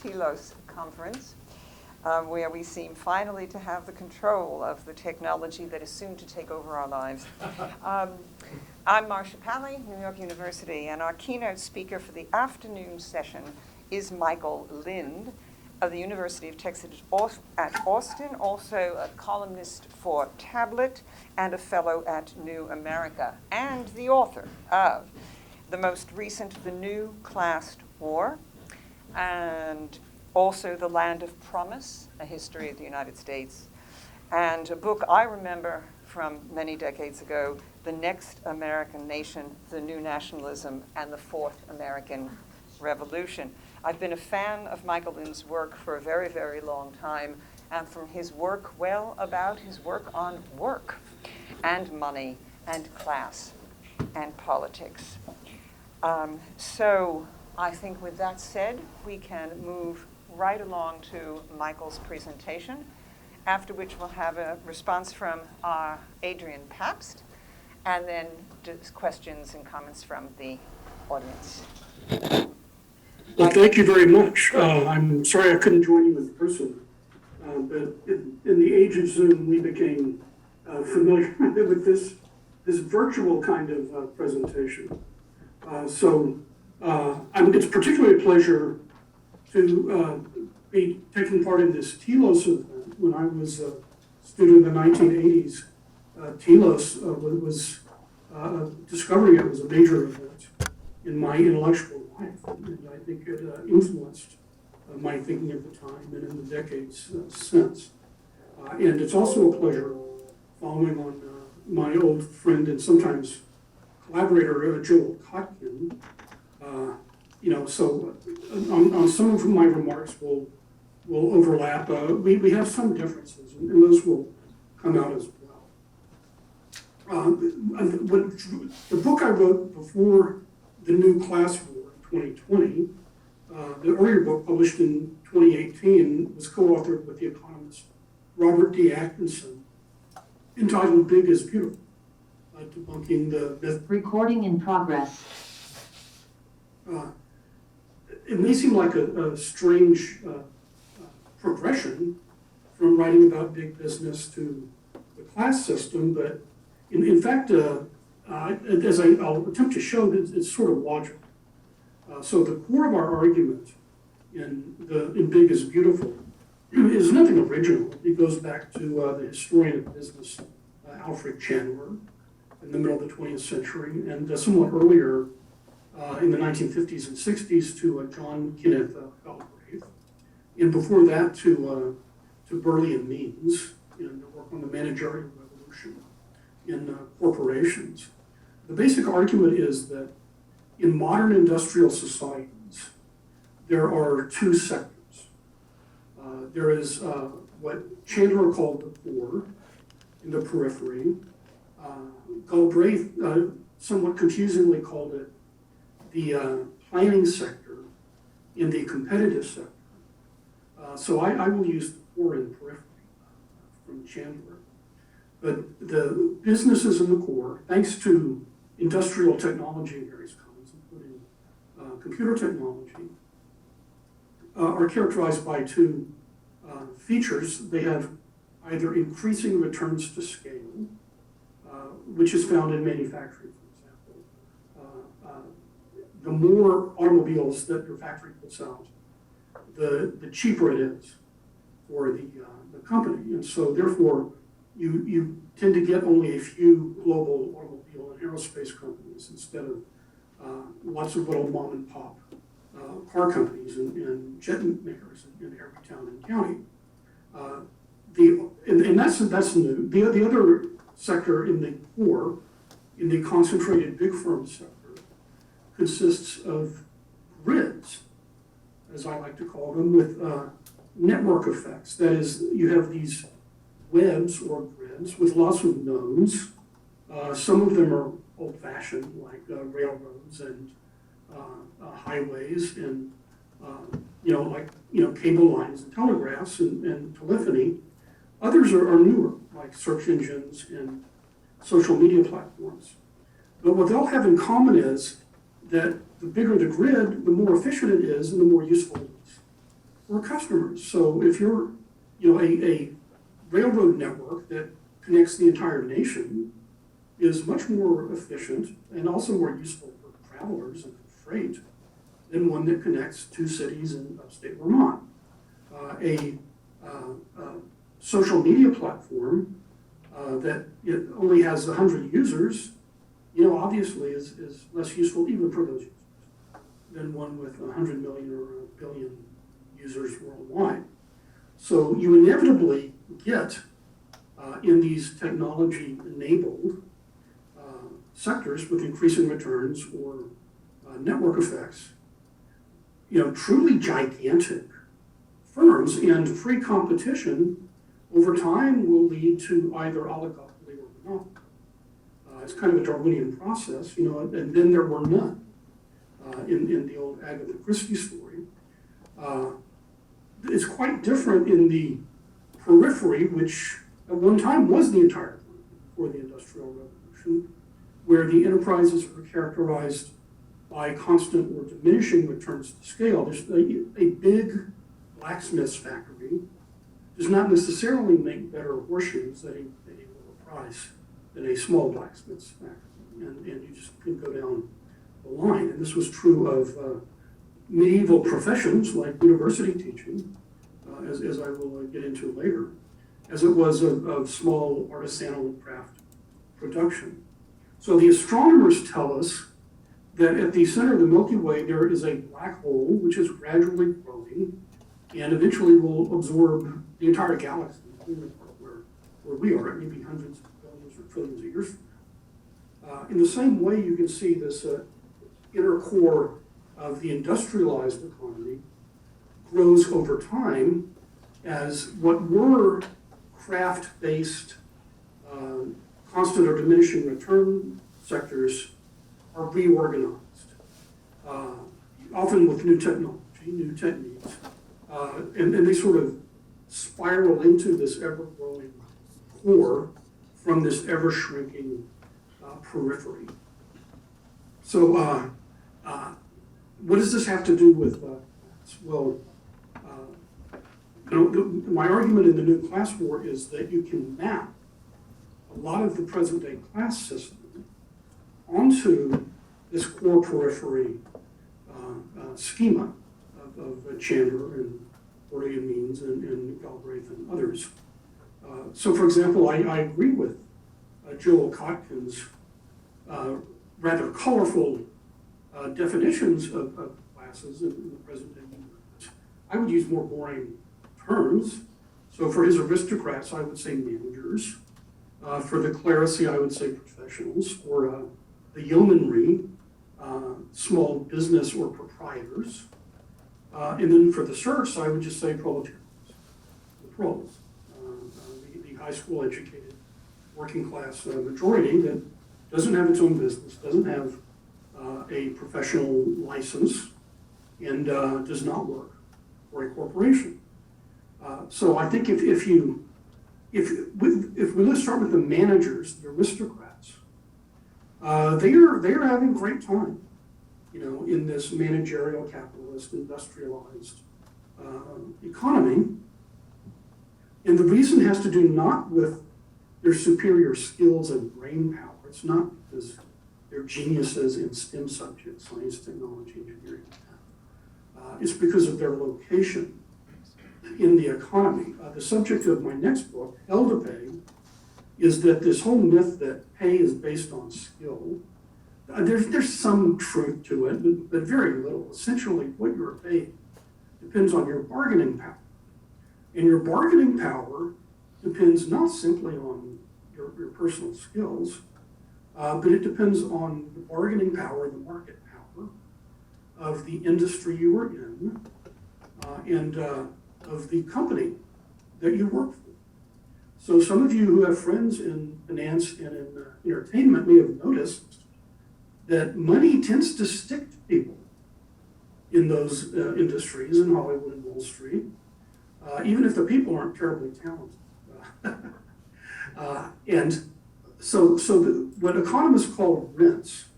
Telos conference, where we seem finally to have the control of the technology that is soon to take over our lives. I'm Marcia, New York University, and our keynote speaker for the afternoon session is Michael Lind of the University of Texas at Austin, also a columnist for Tablet and a fellow at New America, and the author of the most recent, The New Class War, and also The Land of Promise, A History of the United States, and a book I remember from many decades ago, The Next American Nation, The New Nationalism, and the Fourth American Revolution. I've been a fan of Michael Lind's work for a very, very long time, and from his work, about his work on work and money and class and politics. So I think with that said, we can move right along to Michael's presentation, after which we'll have a response from Adrian Pabst, and then questions and comments from the audience. Well, thank you very much. I'm sorry I couldn't join you in person, but in the age of Zoom, we became familiar with this virtual kind of presentation. It's particularly a pleasure to be taking part in this Telos event. When I was a student in the 1980s, Telos was discovering it was a major event in my intellectual life, and I think it influenced my thinking at the time and in the decades since. And it's also a pleasure following on my old friend and sometimes collaborator, Joel Kotkin. So on some of my remarks will overlap. We have some differences, and those will come out as well. The book I wrote before The New Class War in 2020, the earlier book published in 2018, was co-authored with the economist Robert D. Atkinson, entitled Big is Beautiful, debunking the myth. Recording in progress. It may seem like a strange progression from writing about big business to the class system, but in fact, as I'll attempt to show, it's sort of logical. So the core of our argument in Big is Beautiful is nothing original. It goes back to the historian of business, Alfred Chandler, in the middle of the 20th century, and somewhat earlier in the 1950s and 60s to John Kenneth Galbraith, and before that to Burley and Means in the work on the managerial revolution in corporations. The basic argument is that in modern industrial societies, there are two sectors. There is what Chandler called the poor in the periphery. Galbraith somewhat confusingly called it the planning sector in the competitive sector. So I will use the core and periphery from Chandler. But the businesses in the core, thanks to industrial technology of various kinds, including computer technology, are characterized by two features. They have either increasing returns to scale, which is found in manufacturing, for example. The more automobiles that your factory puts out, the cheaper it is for the company. And so therefore, you tend to get only a few global automobile and aerospace companies instead of lots of little mom and pop car companies and jet makers in every town and county. And that's new. The other sector in the core, in the concentrated big firm sector, consists of grids, as I like to call them, with network effects. That is, you have these webs or grids with lots of nodes. Some of them are old-fashioned, like railroads and highways, and cable lines and telegraphs and telephony. Others are newer, like search engines and social media platforms. But what they all have in common is that the bigger the grid, the more efficient it is and the more useful it is. for customers. So if you're, a railroad network that connects the entire nation is much more efficient and also more useful for travelers and for freight than one that connects two cities in upstate Vermont. A social media platform that it only has 100 users, obviously is less useful even for those users than one with 100 million or a billion users worldwide. So you inevitably get in these technology-enabled sectors with increasing returns or network effects, truly gigantic firms, and free competition over time will lead to either oligopoly or monopoly. It's kind of a Darwinian process, and then there were none in the old Agatha Christie story. It's quite different in the periphery, which at one time was the entire economy before the Industrial Revolution, where the enterprises are characterized by constant or diminishing returns to scale. There's a big blacksmith's factory does not necessarily make better horseshoes at a lower price than a small blacksmith's factory. And you just can go down the line. And this was true of medieval professions like university teaching, as I will get into later, as it was of small artisanal and craft production. So the astronomers tell us that at the center of the Milky Way there is a black hole which is gradually growing and eventually will absorb the entire galaxy, including the part where we are, maybe hundreds of billions or trillions of years from now. In the same way, you can see this inner core of the industrialized economy grows over time as what were craft-based, constant or diminishing return sectors are reorganized, often with new technology, new techniques, and they sort of spiral into this ever-growing core from this ever-shrinking periphery. So what does this have to do with well, my argument in the new class war is that you can map a lot of the present-day class system onto this core periphery schema of Chandler and Gordian means and Galbraith and others. So, for example, I agree with Joel Kotkin's rather colorful definitions of classes in the present day universe. I would use more boring terms. So for his aristocrats, I would say managers. For the clerisy, I would say professionals. For the yeomanry, small business or proprietors. And then for the serfs, I would just say proletarians, the pros, the high school educated working class majority that doesn't have its own business, doesn't have a professional license, and does not work for a corporation. So I think if we start with the managers, the aristocrats, they are having a great time, in this managerial, capitalist, industrialized economy. And the reason has to do not with their superior skills and brain power. It's not because they're geniuses in STEM subjects, science, technology, engineering. It's because of their location in the economy. The subject of my next book, Hell to Pay, is that this whole myth that pay is based on skill, there's some truth to it, but very little. Essentially, what you're paid depends on your bargaining power. And your bargaining power depends not simply on your personal skills, but it depends on the bargaining power, the market power of the industry you are in, and of the company that you work for. So some of you who have friends in finance and in entertainment may have noticed that money tends to stick to people in those industries, in Hollywood and Wall Street, even if the people aren't terribly talented. And so what economists call rents,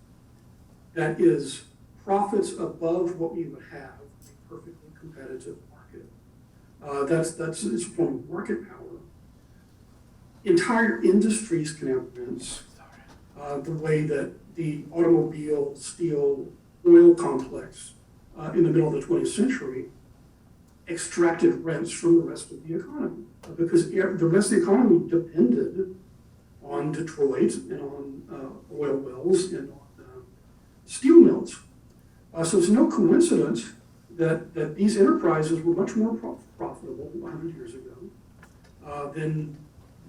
that is profits above what we would have in a perfectly competitive market, It's a form of market power. Entire industries can have rents. The way that the automobile, steel, oil complex in the middle of the 20th century extracted rents from the rest of the economy because the rest of the economy depended on Detroit and on oil wells and on steel mills. So it's no coincidence that these enterprises were much more profitable 100 years ago than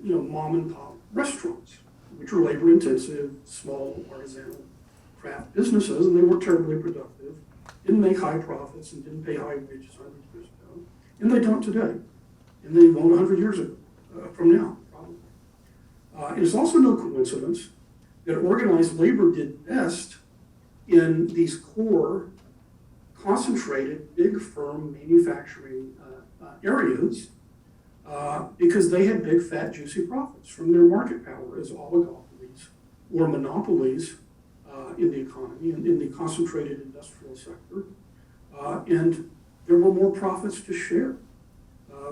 mom and pop restaurants, which were labor intensive, small artisanal craft businesses, and they weren't terribly productive, didn't make high profits, and didn't pay high wages 100 years ago, and they don't today, and they won't 100 years ago from now, probably. It is also no coincidence that organized labor did best in these core, concentrated, big firm manufacturing areas because they had big, fat, juicy profits from their market power as oligopolies or monopolies in the economy and in the concentrated industrial sector. And there were more profits to share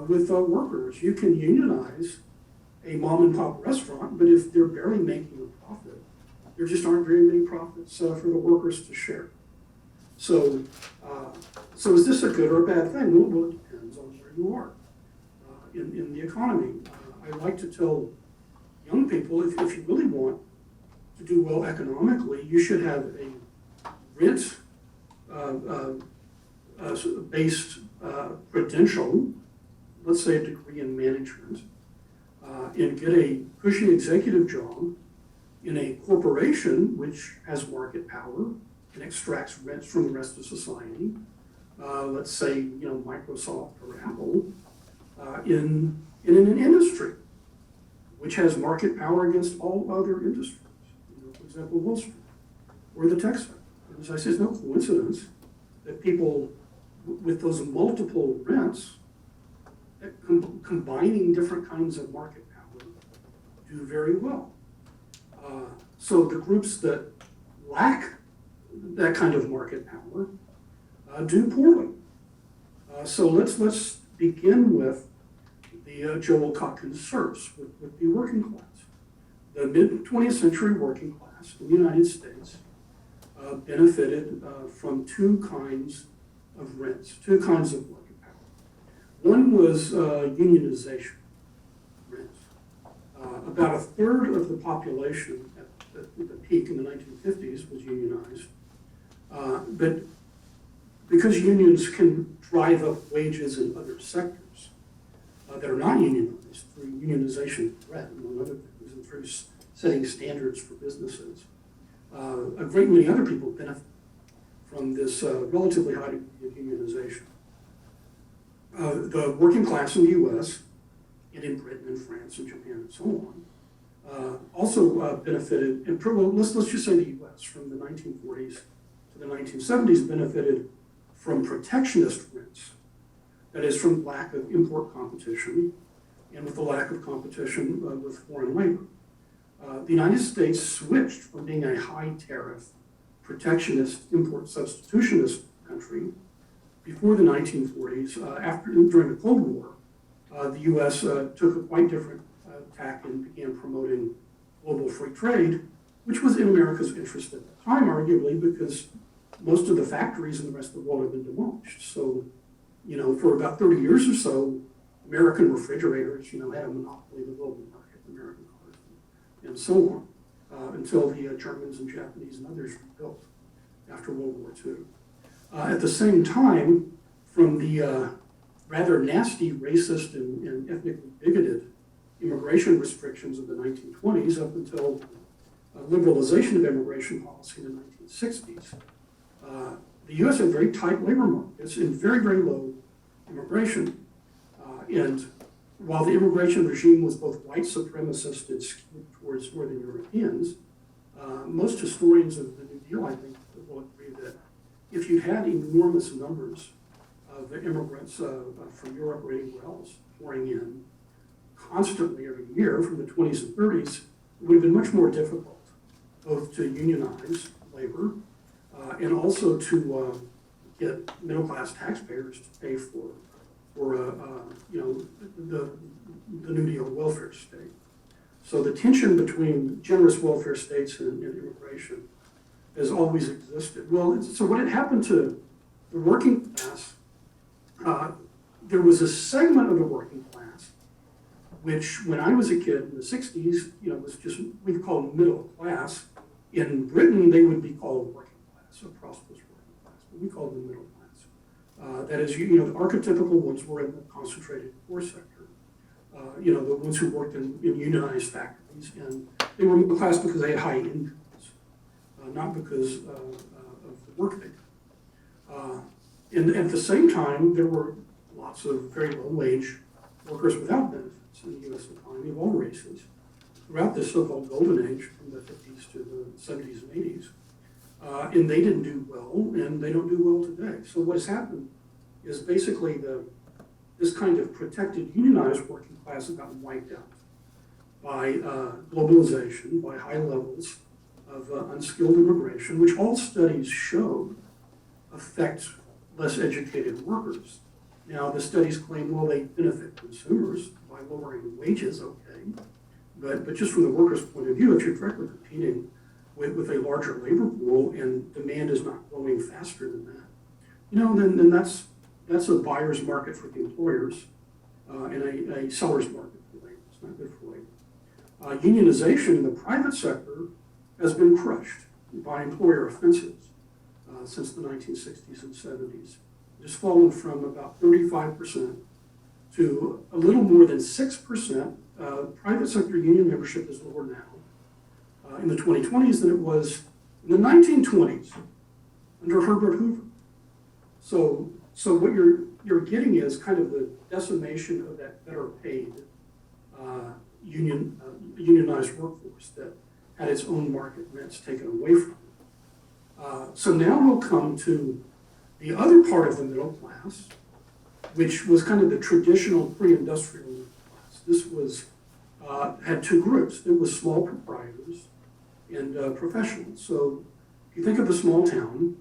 with workers. You can unionize a mom and pop restaurant, but if they're barely making a profit, there just aren't very many profits for the workers to share. So is this a good or a bad thing? Well, it depends on where you are in the economy. I like to tell young people, if you really want to do well economically, you should have a rent based credential, let's say a degree in management, and get a cushy executive job in a corporation which has market power and extracts rents from the rest of society, let's say Microsoft or Apple, in an industry which has market power against all other industries. For example, Wall Street or the tech sector. And as I say, it's no coincidence that people with those multiple rents, combining different kinds of market power, do very well. So the groups that lack that kind of market power do poorly. So let's begin with the Joel Cochran's serfs, with the working class. The mid-20th century working class in the United States benefited from two kinds of rents, two kinds of market power. One was unionization rents. About a third of the population at the peak in the 1950s was unionized. But because unions can drive up wages in other sectors that are not unionized through unionization threat, among other things, and through setting standards for businesses, a great many other people benefit from this relatively high degree of unionization. The working class in the U.S. and in Britain and France and Japan and so on also benefited, and let's just say the U.S. from the 1940s to the 1970s benefited from protectionist rents. That is, from lack of import competition and with the lack of competition with foreign labor. The United States switched from being a high tariff, protectionist, import substitutionist country before the 1940s. During the Cold War, the U.S. took a quite different tack and began promoting global free trade, which was in America's interest at the time, arguably, because most of the factories in the rest of the world had been demolished. So, for about 30 years or so, American refrigerators, had a monopoly of the global market, American cars, and so on, until the Germans and Japanese and others rebuilt after World War II. At the same time, from the rather nasty, racist, and ethnically bigoted immigration restrictions of the 1920s up until liberalization of immigration policy in the 1960s, the U.S. had very tight labor markets and very, very low immigration. And while the immigration regime was both white supremacist and skewed towards Northern Europeans, most historians of the New Deal, I think, will agree that if you had enormous numbers of immigrants from Europe or anywhere else pouring in constantly every year from the 20s and 30s, it would have been much more difficult both to unionize labor and also to get middle-class taxpayers to pay for for the New Deal welfare state. So the tension between generous welfare states and immigration has always existed. Well, so what had happened to the working class, there was a segment of the working class, which when I was a kid in the 60s, was just, we'd call middle class. In Britain, they would be called working class, a prosperous working class, but we called them middle class. That is, the archetypical ones were in the concentrated poor sector. The ones who worked in unionized factories, and they were middle class because they had high incomes, not because of the work they did. And at the same time, there were lots of very low-wage workers without benefits in the U.S. economy of all races throughout this so-called golden age from the 50s to the 70s and 80s. And they didn't do well, and they don't do well today. So what has happened is basically this kind of protected unionized working class has gotten wiped out by globalization, by high levels of unskilled immigration, which all studies showed affect less educated workers. Now, the studies claim, well, they benefit consumers by lowering wages, okay, but just from the workers' point of view, if you're directly competing with a larger labor pool and demand is not growing faster than that, then that's a buyer's market for the employers and a seller's market for labor. It's not good for labor. Unionization in the private sector has been crushed by employer offensives since the 1960s and 70s. It's fallen from about 35% to a little more than 6%. Private sector union membership is lower now in the 2020s than it was in the 1920s under Herbert Hoover. So what you're getting is kind of the decimation of that better paid unionized workforce that had its own market rents taken away from it. So now we'll come to the other part of the middle class, which was kind of the traditional pre-industrial middle class. This was had two groups. It was small proprietors and professionals. So if you think of a small town,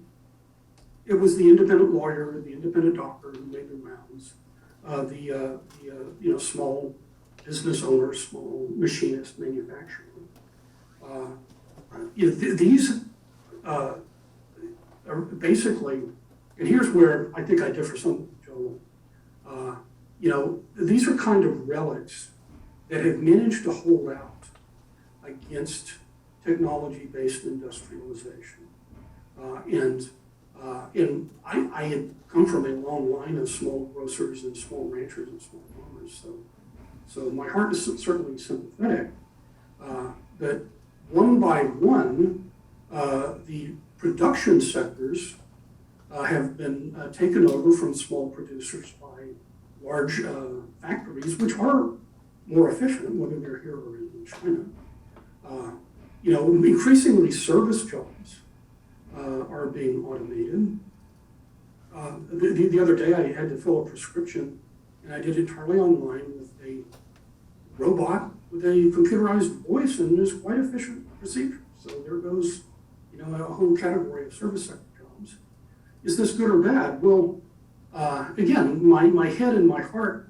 it was the independent lawyer, the independent doctor who made the rounds, the small business owner, small machinist, manufacturer. These are basically, and here's where I think I differ somewhat with Joel. These are kind of relics that have managed to hold out against technology-based industrialization. And I had come from a long line of small grocers and small ranchers and small farmers, so my heart is certainly sympathetic. But one by one, the production sectors have been taken over from small producers by large factories, which are more efficient, whether they're here or in China. Increasingly service jobs are being automated. The other day I had to fill a prescription, and I did it entirely online with a robot with a computerized voice, and it's quite efficient procedure. So there goes, a whole category of service sector jobs. Is this good or bad? Well, again, my head and my heart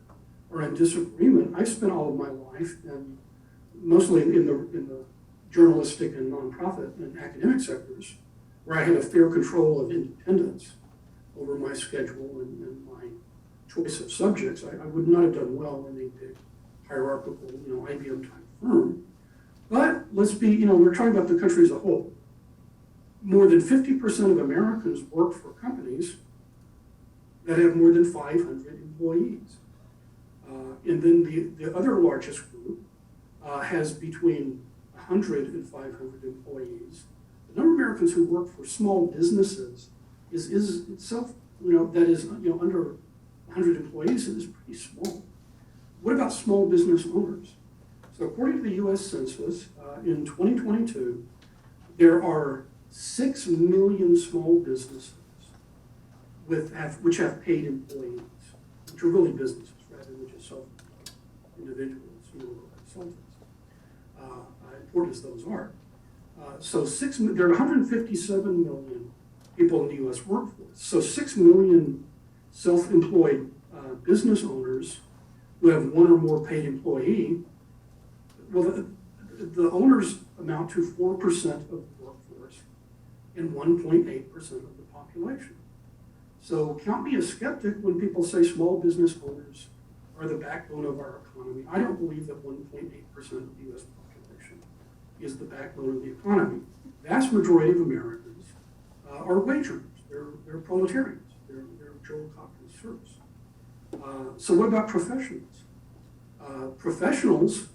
are in disagreement. I've spent all of my life, and mostly in the journalistic and nonprofit and academic sectors, where I had a fair control of independence over my schedule and my choice of subjects. I would not have done well in a big hierarchical, IBM type firm. But let's be, we're talking about the country as a whole. More than 50% of Americans work for companies that have more than 500 employees. And then the other largest group has between 100 and 500 employees. The number of Americans who work for small businesses is itself, that is, under 100 employees is pretty small. What about small business owners? So according to the U.S. Census, in 2022, there are 6 million small businesses which have paid employees, which are really businesses rather than just individuals, consultants, important as those are. So there are 157 million people in the U.S. workforce. So 6 million self-employed business owners who have one or more paid employee, well, the owners amount to 4% of the workforce and 1.8% of the population. So count me a skeptic when people say small business owners are the backbone of our economy. I don't believe that 1.8% of the U.S. population is the backbone of the economy. Vast majority of Americans are wage earners. They're proletarians. They're Joe Cochran's serfs. So what about professionals? Professionals,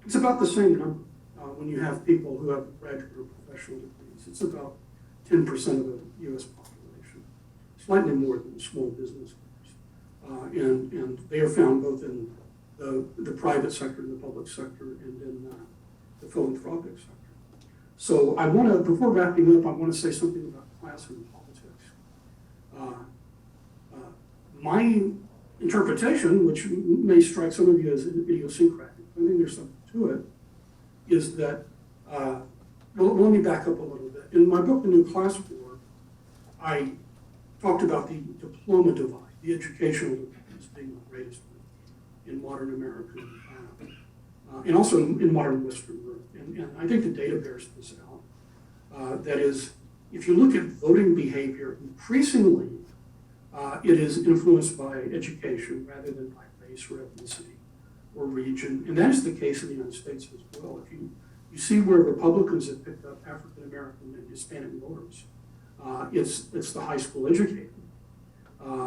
it's about the same number. When you have people who have graduate or professional degrees, it's about 10% of the U.S. population, slightly more than small business owners. And they are found both in the private sector and the public sector and in the philanthropic sector. So I want to, before wrapping up, I want to say something about class and politics. My interpretation, which may strike some of you as idiosyncratic, I think there's something to it, is that, well, let me back up a little bit. In my book, The New Class War, I talked about the diploma divide, the educational divide as being the greatest in modern American, and also in modern Western Europe. And I think the data bears this out. That is, if you look at voting behavior, increasingly, it is influenced by education rather than by race or ethnicity or region. And that is the case in the United States as well. If you see where Republicans have picked up African American and Hispanic voters, it's the high school educated.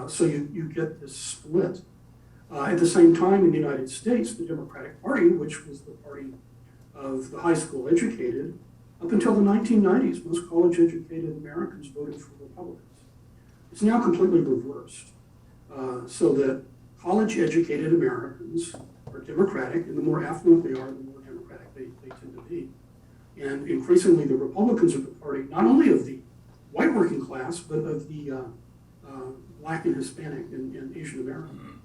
So you get this split. At the same time, in the United States, the Democratic Party, which was the party of the high school educated, up until the 1990s, most college educated Americans voted for Republicans. It's now completely reversed, so that college educated Americans are Democratic, and the more affluent they are, the more Democratic they tend to be. And increasingly, the Republicans are the party not only of the white working class, but of the Black and Hispanic and Asian American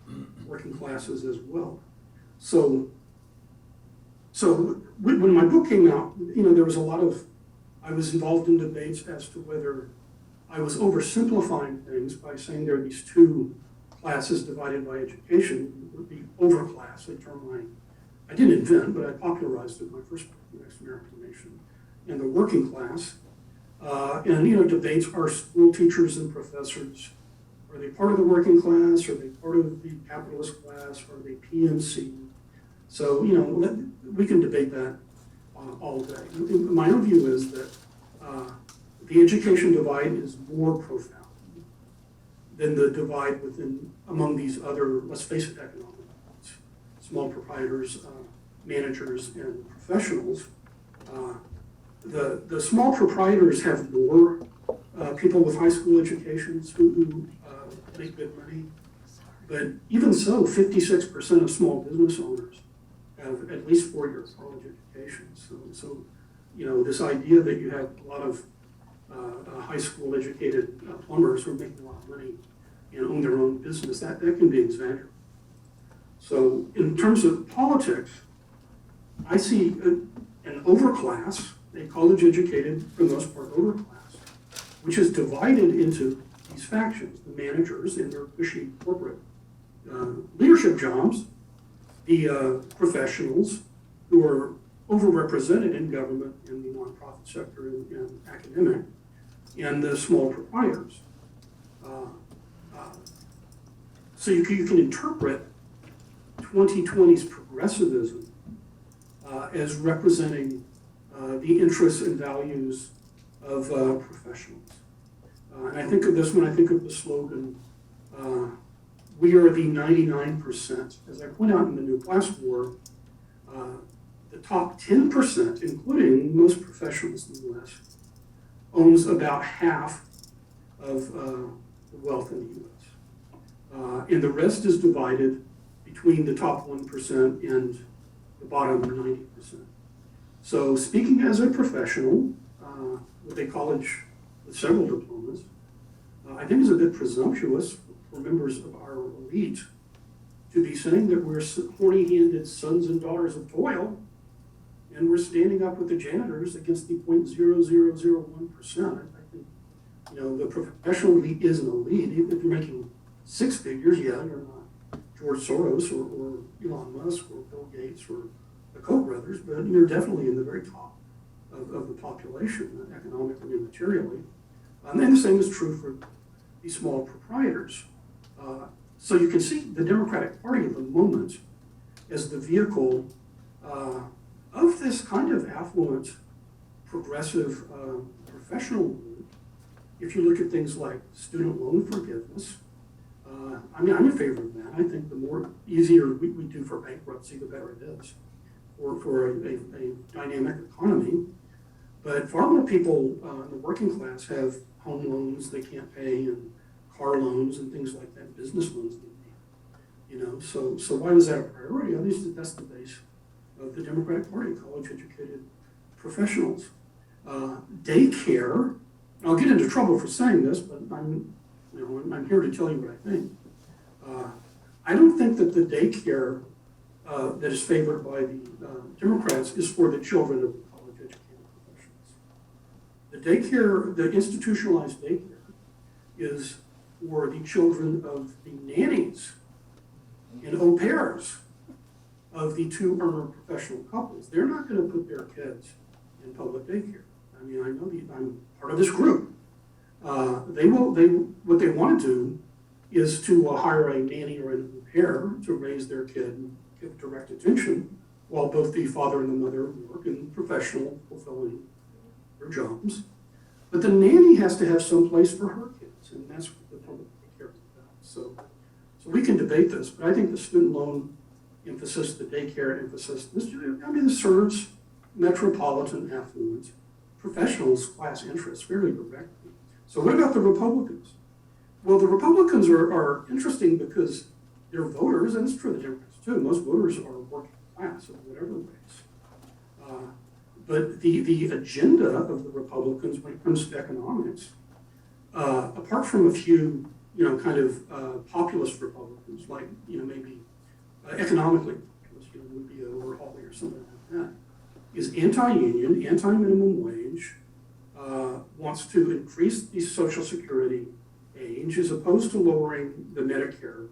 working classes as well. So when my book came out, there was a lot of, I was involved in debates as to whether I was oversimplifying things by saying there are these two classes divided by education. The overclass, a term I didn't invent, but I popularized it in my first book, The Next American Nation, and the working class. And debates are school teachers and professors. Are they part of the working class? Are they part of the capitalist class? Are they PMC? So, we can debate that all day. My own view is that the education divide is more profound than the divide among these other, let's face it, economic divides. Small proprietors, managers, and professionals. The small proprietors have more people with high school educations who make good money. But even so, 56% of small business owners have at least 4-year college education. So this idea that you have a lot of high school educated plumbers who are making a lot of money and own their own business, that can be exaggerated. So in terms of politics, I see an overclass, a college educated, for the most part, overclass, which is divided into these factions, the managers in their cushy corporate leadership jobs, the professionals who are overrepresented in government, in the nonprofit sector, and academic, and the small proprietors. So you can interpret 2020's progressivism as representing the interests and values of professionals. And I think of this when I think of the slogan, we are the 99%. As I point out in the New Class War, the top 10%, including most professionals in the U.S., owns about half of the wealth in the U.S. And the rest is divided between the top 1% and the bottom 90%. So speaking as a professional with a college with several diplomas, I think is a bit presumptuous for members of our elite to be saying that we're horny-handed sons and daughters of toil, and we're standing up with the janitors against the 0.0001%. I think, the professional elite is an elite. If you're making six figures, yeah, you're not George Soros or Elon Musk or Bill Gates or the Koch brothers, but you're definitely in the very top of the population, economically and materially. And the same is true for these small proprietors. So you can see the Democratic Party at the moment as the vehicle of this kind of affluent, progressive professional movement. If you look at things like student loan forgiveness, I mean, I'm in favor of that. I think the more easier we do for bankruptcy, the better it is for a dynamic economy. But far more people in the working class have home loans they can't pay and car loans and things like that, business loans they need. So why was that a priority? At least that's the base of the Democratic Party, college-educated professionals. Daycare, I'll get into trouble for saying this, but I'm here to tell you what I think. I don't think that the daycare that is favored by the Democrats is for the children of the college-educated professionals. The daycare, the institutionalized daycare, is for the children of the nannies and au pairs of the two earner professional couples. They're not going to put their kids in public daycare. I mean, I know I'm part of this group. What they want to do is to hire a nanny or an au pair to raise their kid and give direct attention while both the father and the mother work in professional, fulfilling their jobs. But the nanny has to have some place for her kids, and that's what the public daycare is about. So we can debate this, but I think the student loan emphasis, the daycare emphasis, this serves metropolitan affluent professionals' class interests fairly directly. So what about the Republicans? Well, the Republicans are interesting because they're voters, and it's true the Democrats too. Most voters are working class in whatever ways. But the agenda of the Republicans when it comes to economics, apart from a few, kind of populist Republicans, like, maybe economically populist, would be over Hawley or something like that, is anti-union, anti-minimum wage, wants to increase the Social Security age as opposed to lowering the Medicare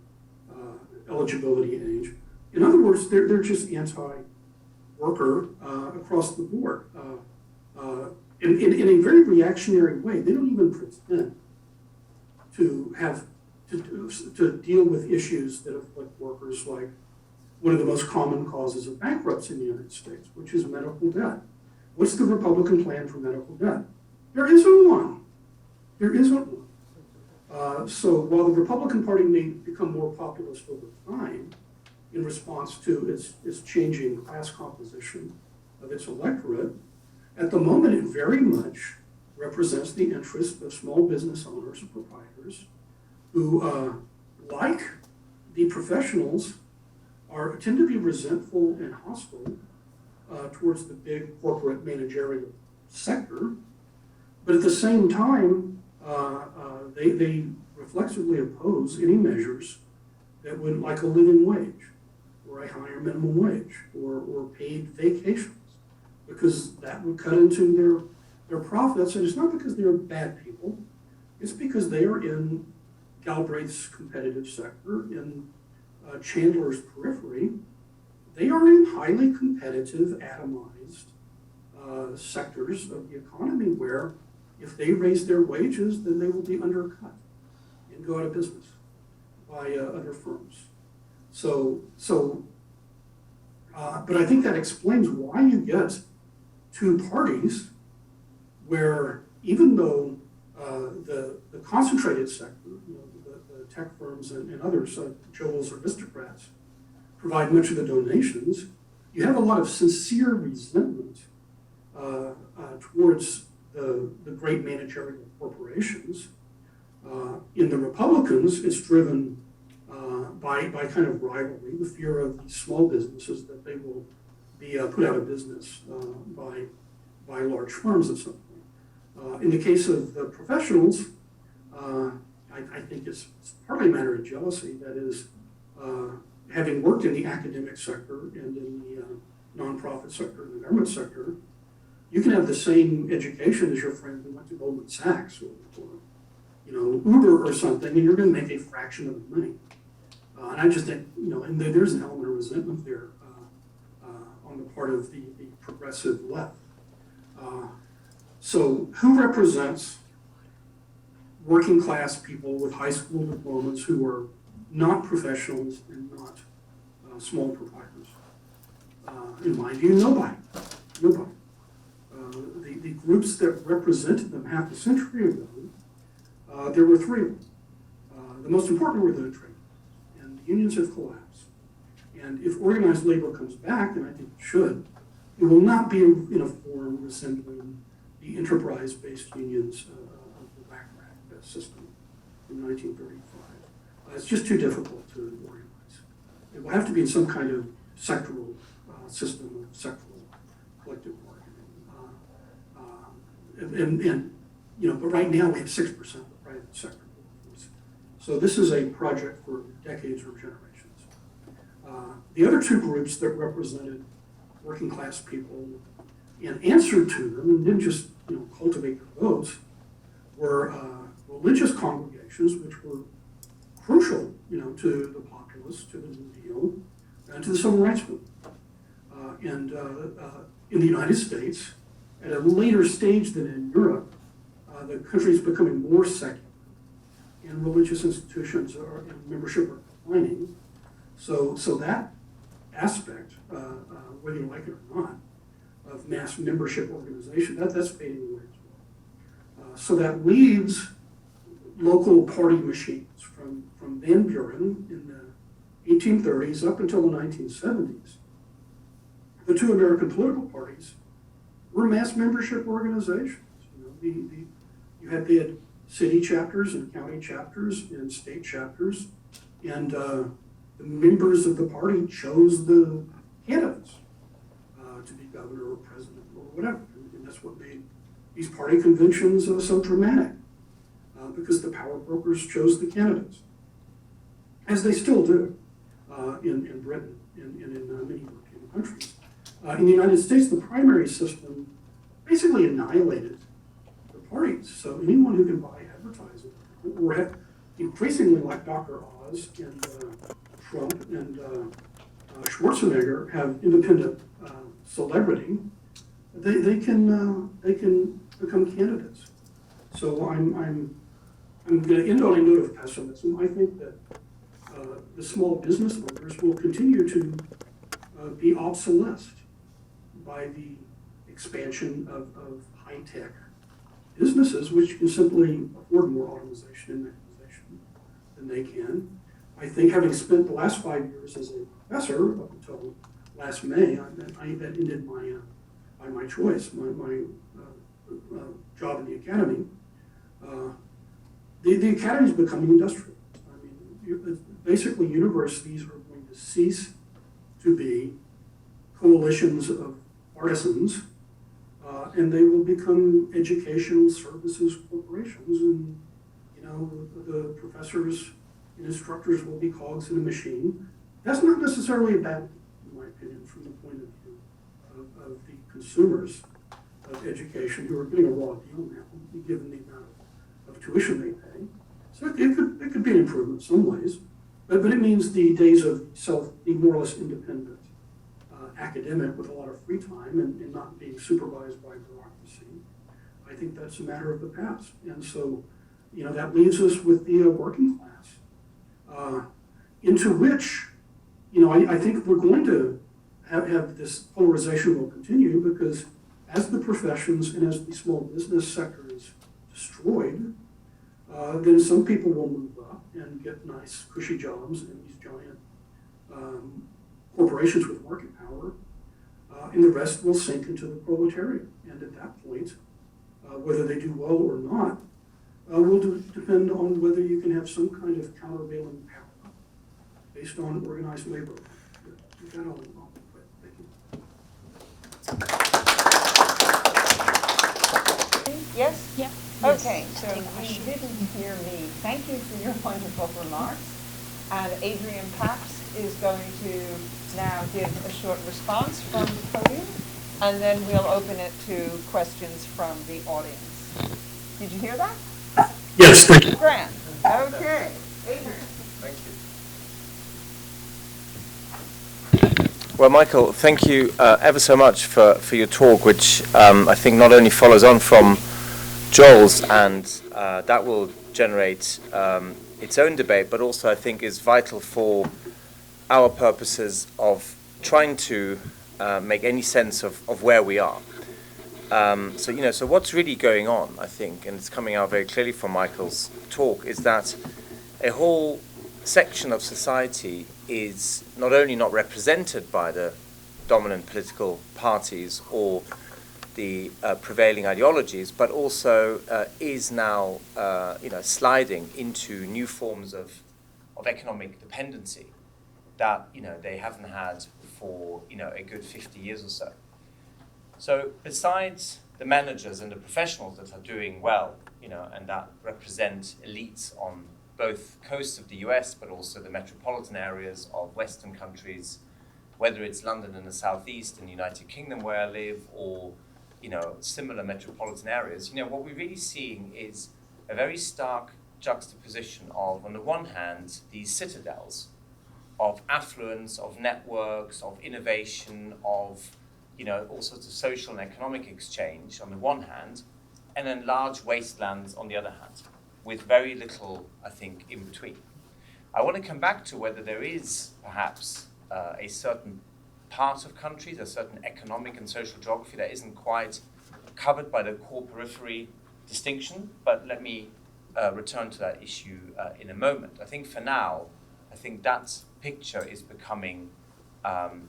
eligibility age. In other words, they're just anti-worker across the board. In a very reactionary way. They don't even pretend to deal with issues that afflict workers, like one of the most common causes of bankruptcy in the United States, which is medical debt. What's the Republican plan for medical debt? There isn't one. There isn't one. So while the Republican Party may become more populist over time in response to its changing class composition of its electorate, at the moment it very much represents the interest of small business owners and proprietors who, like the professionals, tend to be resentful and hostile towards the big corporate managerial sector, but at the same time, they reflexively oppose any measures that would, like a living wage, or a higher minimum wage, or paid vacations, because that would cut into their profits. And it's not because they're bad people, it's because they are in Galbraith's competitive sector, in Chandler's periphery. They are in highly competitive, atomized sectors of the economy where if they raise their wages, then they will be undercut and go out of business by other firms. But I think that explains why you get two parties where, even though the concentrated sector, the tech firms and others, Joel's aristocrats, provide much of the donations, you have a lot of sincere resentment towards the great managerial corporations. In the Republicans, it's driven by kind of rivalry, the fear of these small businesses that they will be put out of business by large firms at some point. In the case of the professionals, I think it's partly a matter of jealousy. That is, having worked in the academic sector and in the nonprofit sector and the government sector, you can have the same education as your friend who went to Goldman Sachs or Uber or something, and you're going to make a fraction of the money. And I just think, and there's an element of resentment there on the part of the progressive left. So who represents working class people with high school diplomas who are not professionals and not small proprietors? In my view, nobody. Nobody. The groups that represented them half a century ago, there were three of them. The most important were the trade unions, and the unions have collapsed. And if organized labor comes back, and I think it should, it will not be in a form resembling the enterprise-based unions of the whack-rack system in 1935. It's just too difficult to organize. It will have to be in some kind of sectoral system of sectoral collective bargaining. But right now we have 6% of the private sector workforce. So this is a project for decades or generations. The other two groups that represented working class people and answered to them and didn't just cultivate their votes were religious congregations, which were crucial to the populace, to the New Deal, and to the Civil Rights Movement. And in the United States, at a later stage than in Europe, the country is becoming more secular, and religious institutions and membership are declining. So that aspect, whether you like it or not, of mass membership organization, that's fading away as well. So that leaves local party machines from Van Buren in the 1830s up until the 1970s. The two American political parties were mass membership organizations. You had city chapters and county chapters and state chapters, and the members of the party chose the candidates to be governor or president or whatever. And that's what made these party conventions so dramatic, because the power brokers chose the candidates, as they still do in Britain and in many European countries. In the United States, the primary system basically annihilated the parties. So anyone who can buy advertising, or have increasingly like Dr. Oz and Trump and Schwarzenegger have independent celebrity, they can become candidates. So I'm going to end on a note of pessimism. I think that the small business owners will continue to be obsolesced by the expansion of high-tech businesses, which can simply afford more automation and mechanization than they can. I think, having spent the last 5 years as a professor up until last May, that ended by my choice, my job in the academy. The academy is becoming industrial. I mean, basically, universities are going to cease to be coalitions of artisans, and they will become educational services corporations, and the professors and instructors will be cogs in a machine. That's not necessarily a bad thing, in my opinion, from the point of view of the consumers of education, who are getting a raw deal now, given the amount of tuition they pay. So it could be an improvement in some ways, but it means the days of being more or less independent academic with a lot of free time and not being supervised by bureaucracy. I think that's a matter of the past. And so, that leaves us with the working class, into which, I think we're going to have this polarization will continue, because as the professions and as the small business sector is destroyed, then some people will move up and get nice, cushy jobs in these giant corporations with market power, and the rest will sink into the proletariat. And at that point, whether they do well or not, will depend on whether you can have some kind of countervailing power based on organized labor. With that, I'll quit. Thank you. Yes? Yeah. Okay, Yes. so you didn't hear me. Thank you for your wonderful remarks. And Adrian Pabst is going to now give a short response from the podium, and then we'll open it to questions from the audience. Did you hear that? Yes, thank you. Grant. Okay. Adrian. Thank you. Well, Michael, thank you ever so much for your talk, which I think not only follows on from Joel's, and that will generate its own debate, but also I think is vital for our purposes of trying to make any sense of where we are. So what's really going on, I think, and it's coming out very clearly from Michael's talk, is that a whole section of society is not only not represented by the dominant political parties or the prevailing ideologies, but also is now sliding into new forms of economic dependency that they haven't had for a good 50 years or so. So besides the managers and the professionals that are doing well, and that represent elites on both coasts of the US, but also the metropolitan areas of Western countries, whether it's London and the Southeast in the United Kingdom where I live, or similar metropolitan areas, what we're really seeing is a very stark juxtaposition of, on the one hand, these citadels of affluence, of networks, of innovation, of all sorts of social and economic exchange on the one hand, and then large wastelands on the other hand, with very little, I think, in between. I want to come back to whether there is perhaps a certain part of countries, a certain economic and social geography that isn't quite covered by the core periphery distinction, but let me return to that issue in a moment. I think for now, that picture is becoming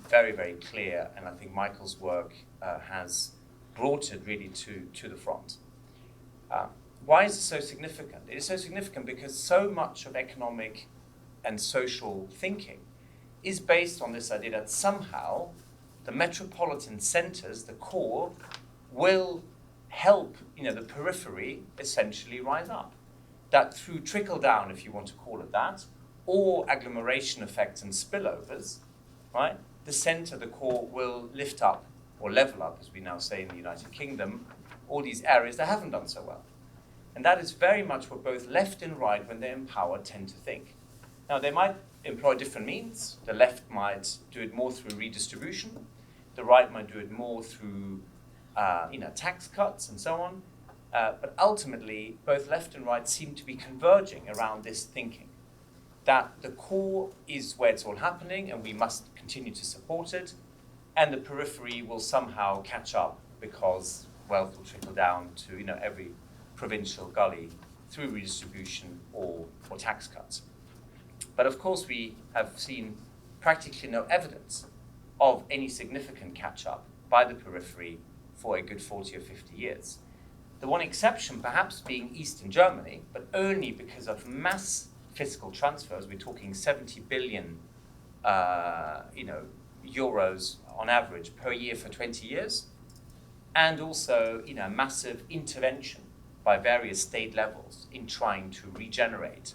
very, very clear, and I think Michael's work has brought it really to the front. Why is it so significant? It is so significant because so much of economic and social thinking is based on this idea that somehow the metropolitan centers, the core, will help the periphery essentially rise up. That through trickle down, if you want to call it that, or agglomeration effects and spillovers, right? The center, the core, will lift up or level up, as we now say in the United Kingdom, all these areas that haven't done so well. And that is very much what both left and right, when they're in power, tend to think. Now, they might employ different means. The left might do it more through redistribution. The right might do it more through tax cuts and so on. But ultimately, both left and right seem to be converging around this thinking, that the core is where it's all happening and we must continue to support it, and the periphery will somehow catch up because wealth will trickle down to every provincial gully through redistribution or tax cuts. But of course we have seen practically no evidence of any significant catch-up by the periphery for a good 40 or 50 years. The one exception perhaps being Eastern Germany, but only because of mass fiscal transfers. We're talking 70 billion euros on average per year for 20 years, and also massive intervention by various state levels in trying to regenerate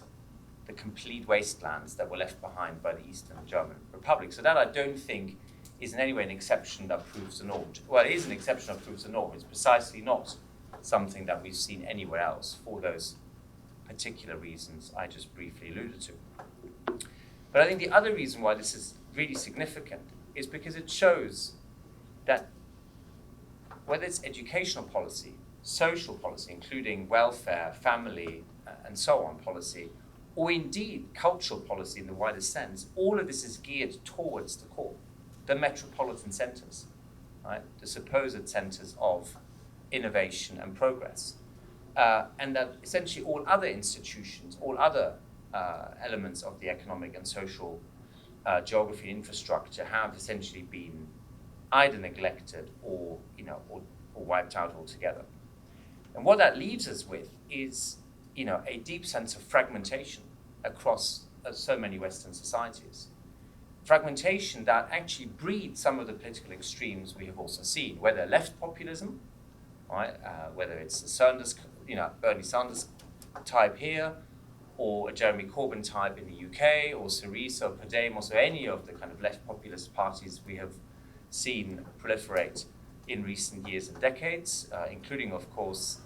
the complete wastelands that were left behind by the Eastern German Republic. So that I don't think is in any way an exception that proves the norm. Well, it is an exception that proves the norm. It's precisely not something that we've seen anywhere else for those particular reasons I just briefly alluded to. But I think the other reason why this is really significant is because it shows that whether it's educational policy, social policy, including welfare, family, and so on policy, or indeed cultural policy in the widest sense, all of this is geared towards the core, the metropolitan centers, right? The supposed centers of innovation and progress. And that essentially all other institutions, all other elements of the economic and social geography and infrastructure have essentially been either neglected or wiped out altogether. And what that leaves us with is a deep sense of fragmentation across so many Western societies. Fragmentation that actually breeds some of the political extremes we have also seen, whether left populism, right, whether it's the Sanders, Bernie Sanders type here, or a Jeremy Corbyn type in the UK, or Syriza, or Podemos, or any of the kind of left populist parties we have seen proliferate in recent years and decades, including, of course,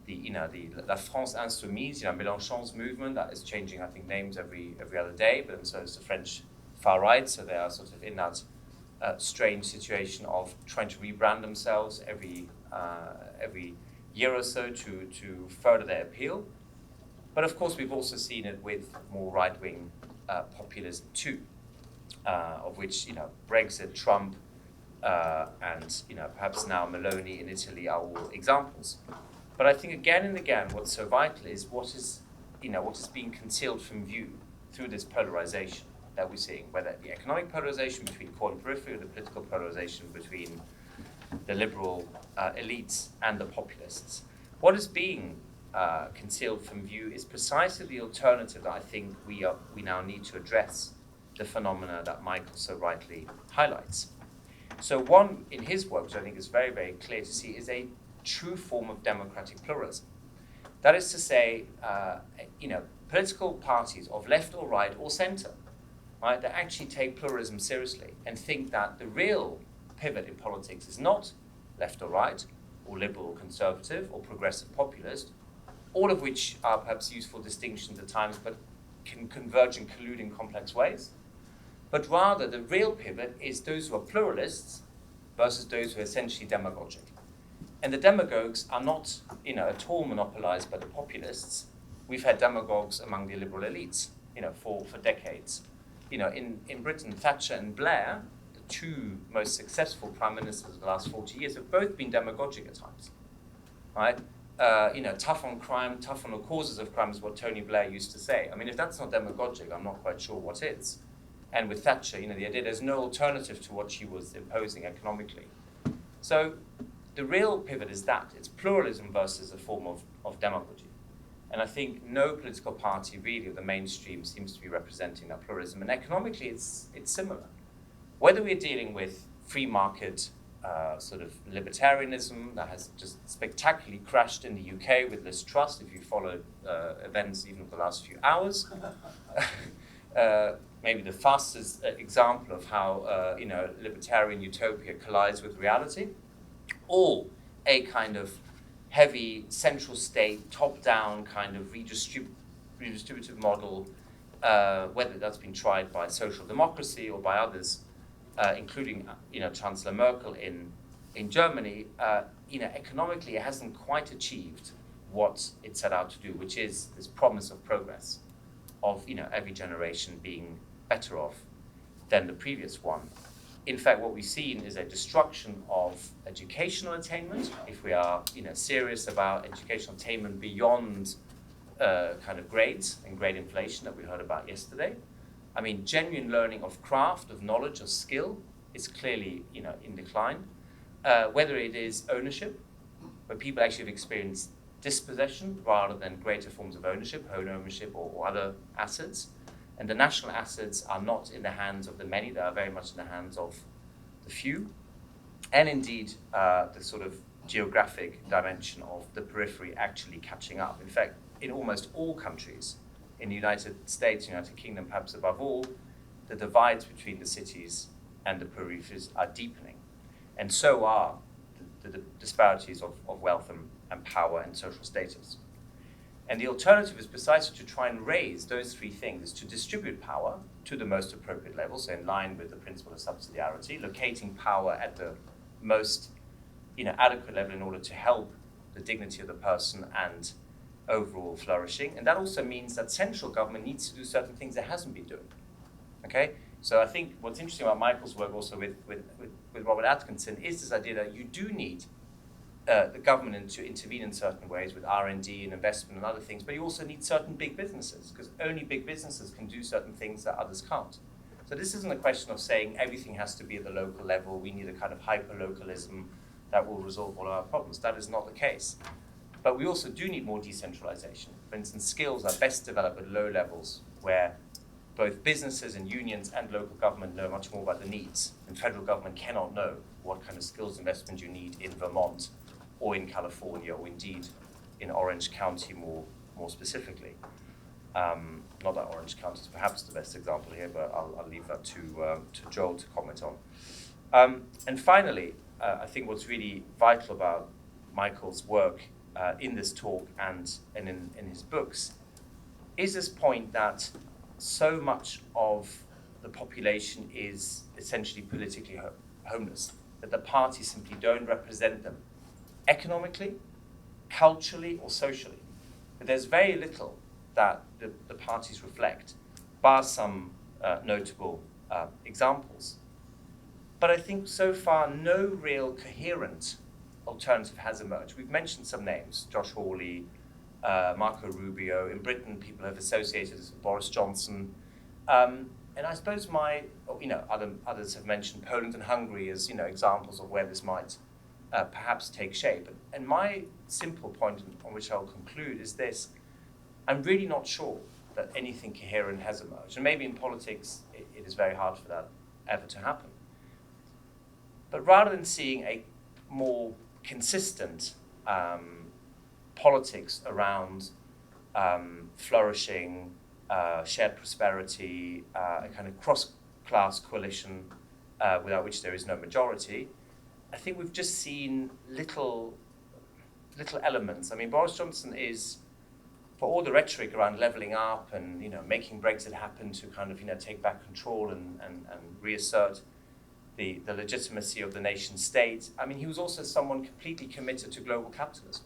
the La France Insoumise, Mélenchon's movement that is changing, I think, names every other day, but so is the French far right. So they are sort of in that strange situation of trying to rebrand themselves every year or so to further their appeal. But of course, we've also seen it with more right-wing populism too, of which Brexit, Trump, and perhaps now Meloni in Italy are all examples. But I think again and again, what's so vital is what is being concealed from view through this polarization that we're seeing, whether the economic polarization between core and periphery, or the political polarization between the liberal elites and the populists. What is being concealed from view is precisely the alternative that I think we now need to address the phenomena that Michael so rightly highlights. So one in his work, which I think is very, very clear to see, is a true form of democratic pluralism. That is to say, political parties of left or right or center, right, that actually take pluralism seriously and think that the real pivot in politics is not left or right, or liberal or conservative, or progressive populist, all of which are perhaps useful distinctions at times, but can converge and collude in complex ways. But rather, the real pivot is those who are pluralists versus those who are essentially demagogic. And the demagogues are not, at all monopolized by the populists. We've had demagogues among the liberal elites, for decades. In Britain, Thatcher and Blair, the two most successful prime ministers of the last 40 years, have both been demagogic at times, right? Tough on crime, tough on the causes of crime is what Tony Blair used to say. I mean, if that's not demagogic, I'm not quite sure what is. And with Thatcher, the idea there's no alternative to what she was imposing economically. So the real pivot is that. It's pluralism versus a form of demagogy. And I think no political party really of the mainstream seems to be representing that pluralism. And economically, it's similar. Whether we're dealing with free market sort of libertarianism that has just spectacularly crashed in the UK with Liz Truss, if you followed events even of the last few hours, maybe the fastest example of how libertarian utopia collides with reality, or a kind of heavy central state, top-down kind of redistributive model, whether that's been tried by social democracy or by others, including Chancellor Merkel in Germany. Economically, it hasn't quite achieved what it set out to do, which is this promise of progress, of every generation being better off than the previous one. In fact, what we've seen is a destruction of educational attainment. If we are serious about educational attainment beyond kind of grades and grade inflation that we heard about yesterday, I mean, genuine learning of craft, of knowledge, of skill is clearly in decline. Whether it is ownership, where people actually have experienced dispossession rather than greater forms of ownership, home ownership or other assets. And the national assets are not in the hands of the many, they are very much in the hands of the few. And indeed, the sort of geographic dimension of the periphery actually catching up. In fact, in almost all countries, in the United States, United Kingdom perhaps above all, the divides between the cities and the peripheries are deepening. And so are the disparities of wealth and power and social status. And the alternative is precisely to try and raise those three things, to distribute power to the most appropriate level, so in line with the principle of subsidiarity, locating power at the most adequate level in order to help the dignity of the person and overall flourishing. And that also means that central government needs to do certain things it hasn't been doing. Okay? So I think what's interesting about Michael's work also with Robert Atkinson is this idea that you do need the government to intervene in certain ways with R&D and investment and other things, but you also need certain big businesses, because only big businesses can do certain things that others can't. So this isn't a question of saying everything has to be at the local level, we need a kind of hyper-localism that will resolve all our problems. That is not the case. But we also do need more decentralization. For instance, skills are best developed at low levels, where both businesses and unions and local government know much more about the needs, and federal government cannot know what kind of skills investment you need in Vermont or in California, or indeed in Orange County more specifically. Not that Orange County is perhaps the best example here, but I'll leave that to Joel to comment on. And finally, I think what's really vital about Michael's work in this talk and in his books is this point that so much of the population is essentially politically homeless, that the parties simply don't represent them economically, culturally, or socially. But there's very little that the parties reflect, bar some notable examples. But I think so far no real coherent alternative has emerged. We've mentioned some names, Josh Hawley, Marco Rubio. In Britain, people have associated this with Boris Johnson. And I suppose others have mentioned Poland and Hungary as, examples of where this might perhaps take shape. And my simple point on which I'll conclude is this: I'm really not sure that anything coherent has emerged. And maybe in politics, it is very hard for that ever to happen. But rather than seeing a more consistent politics around flourishing, shared prosperity, a kind of cross-class coalition without which there is no majority, I think we've just seen little elements. I mean, Boris Johnson is, for all the rhetoric around levelling up and making Brexit happen to kind of take back control and reassert the legitimacy of the nation state. I mean, he was also someone completely committed to global capitalism.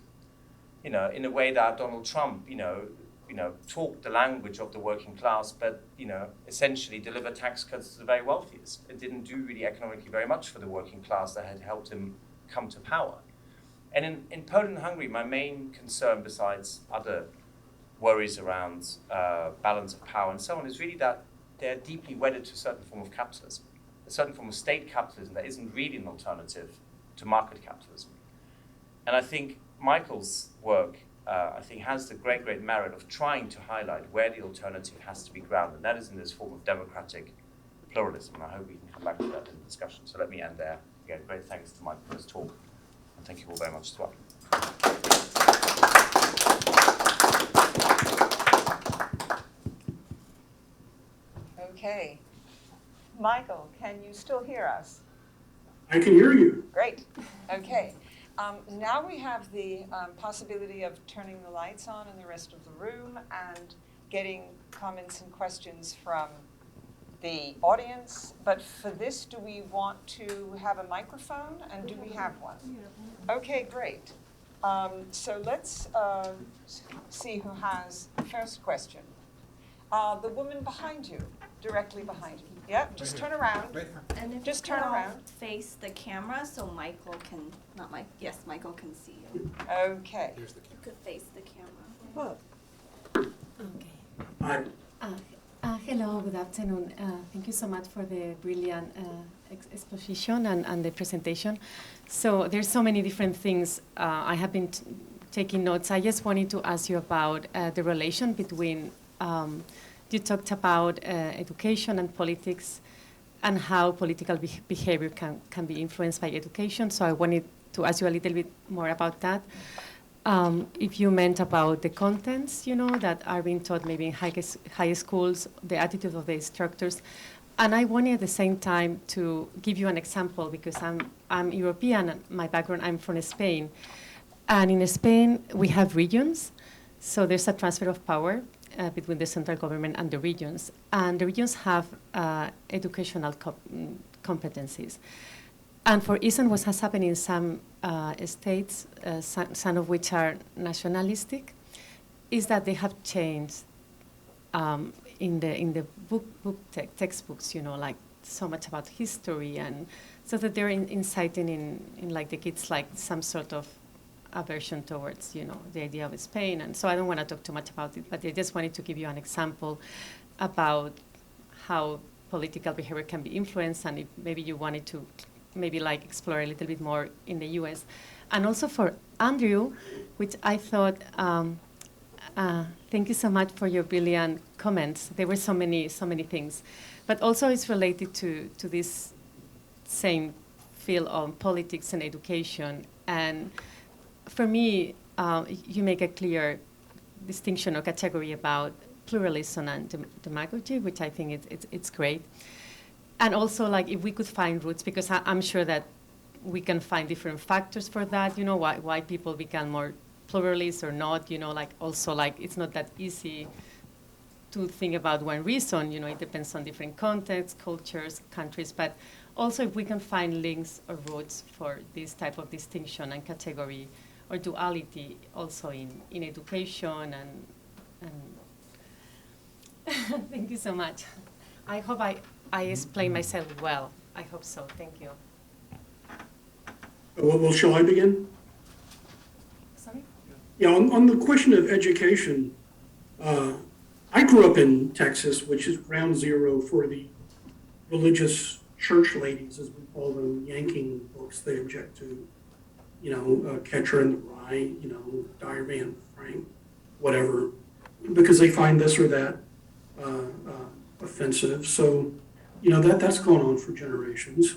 In a way that Donald Trump, talked the language of the working class, but essentially delivered tax cuts to the very wealthiest. It didn't do really economically very much for the working class that had helped him come to power. And in Poland and Hungary, my main concern, besides other worries around balance of power and so on, is really that they're deeply wedded to a certain form of capitalism, a certain form of state capitalism that isn't really an alternative to market capitalism. And I think Michael's work, has the great merit of trying to highlight where the alternative has to be grounded, and that is in this form of democratic pluralism. And I hope we can come back to that in the discussion. So let me end there. Again, great thanks to Michael for his talk, and thank you all very much as well. Okay. Michael, can you still hear us? I can hear you. Great. Okay. Now we have the possibility of turning the lights on in the rest of the room and getting comments and questions from the audience. But for this, do we want to have a microphone, and do we have one? Okay, great. So let's see who has the first question. The woman behind you, directly behind you. Yep, just turn around. And if Just you turn could all around. face the camera so Michael can, Michael can see you. Okay. You could face the camera. Okay. Hello, good afternoon. Thank you so much for the brilliant exposition and the presentation. So there's so many different things. I have been taking notes. I just wanted to ask you about the relation between, you talked about education and politics and how political behavior can be influenced by education. So I wanted to ask you a little bit more about that. If you meant about the contents, that are being taught maybe in high schools, the attitude of the instructors. And I wanted at the same time to give you an example because I'm European, and my background, I'm from Spain. And in Spain, we have regions. So there's a transfer of power between the central government and the regions. And the regions have educational competencies. And for instance, what has happened in some states, some of which are nationalistic, is that they have changed in the textbooks, like so much about history, and so that they're inciting in like the kids like some sort of aversion towards, the idea of Spain. And so I don't want to talk too much about it, but I just wanted to give you an example about how political behavior can be influenced, and if maybe you wanted to maybe like explore a little bit more in the US. And also for Andrew, which I thought, thank you so much for your brilliant comments. There were so many things, but also it's related to this same field of politics and education. And for me, you make a clear distinction or category about pluralism and demagogy, which I think it's great. And also, like, if we could find roots, because I'm sure that we can find different factors for that, why people become more pluralist or not, like also like it's not that easy to think about one reason, it depends on different contexts, cultures, countries, but also if we can find links or roots for this type of distinction and category or duality also in education and thank you so much. I hope I explained myself well. I hope so. Thank you. Well, shall I begin? Sorry? Yeah, on the question of education, I grew up in Texas, which is ground zero for the religious church ladies, as we call them, yanking books they object to, Catcher in the Rye, Dyer Van Frank, whatever, because they find this or that offensive. So, that's gone on for generations.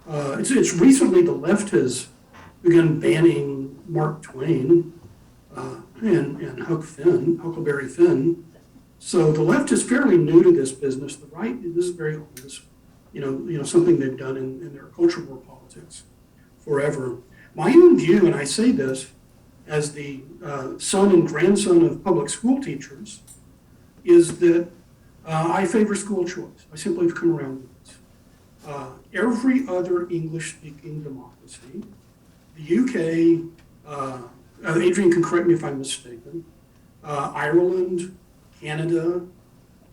It's recently the left has begun banning Mark Twain and Huckleberry Finn. So the left is fairly new to this business. The right, this is very old. This, something they've done in their culture war politics forever. My own view, and I say this as the son and grandson of public school teachers, is that I favor school choice. I simply have come around with this. Every other English-speaking democracy, the UK, Adrian can correct me if I'm mistaken, Ireland, Canada,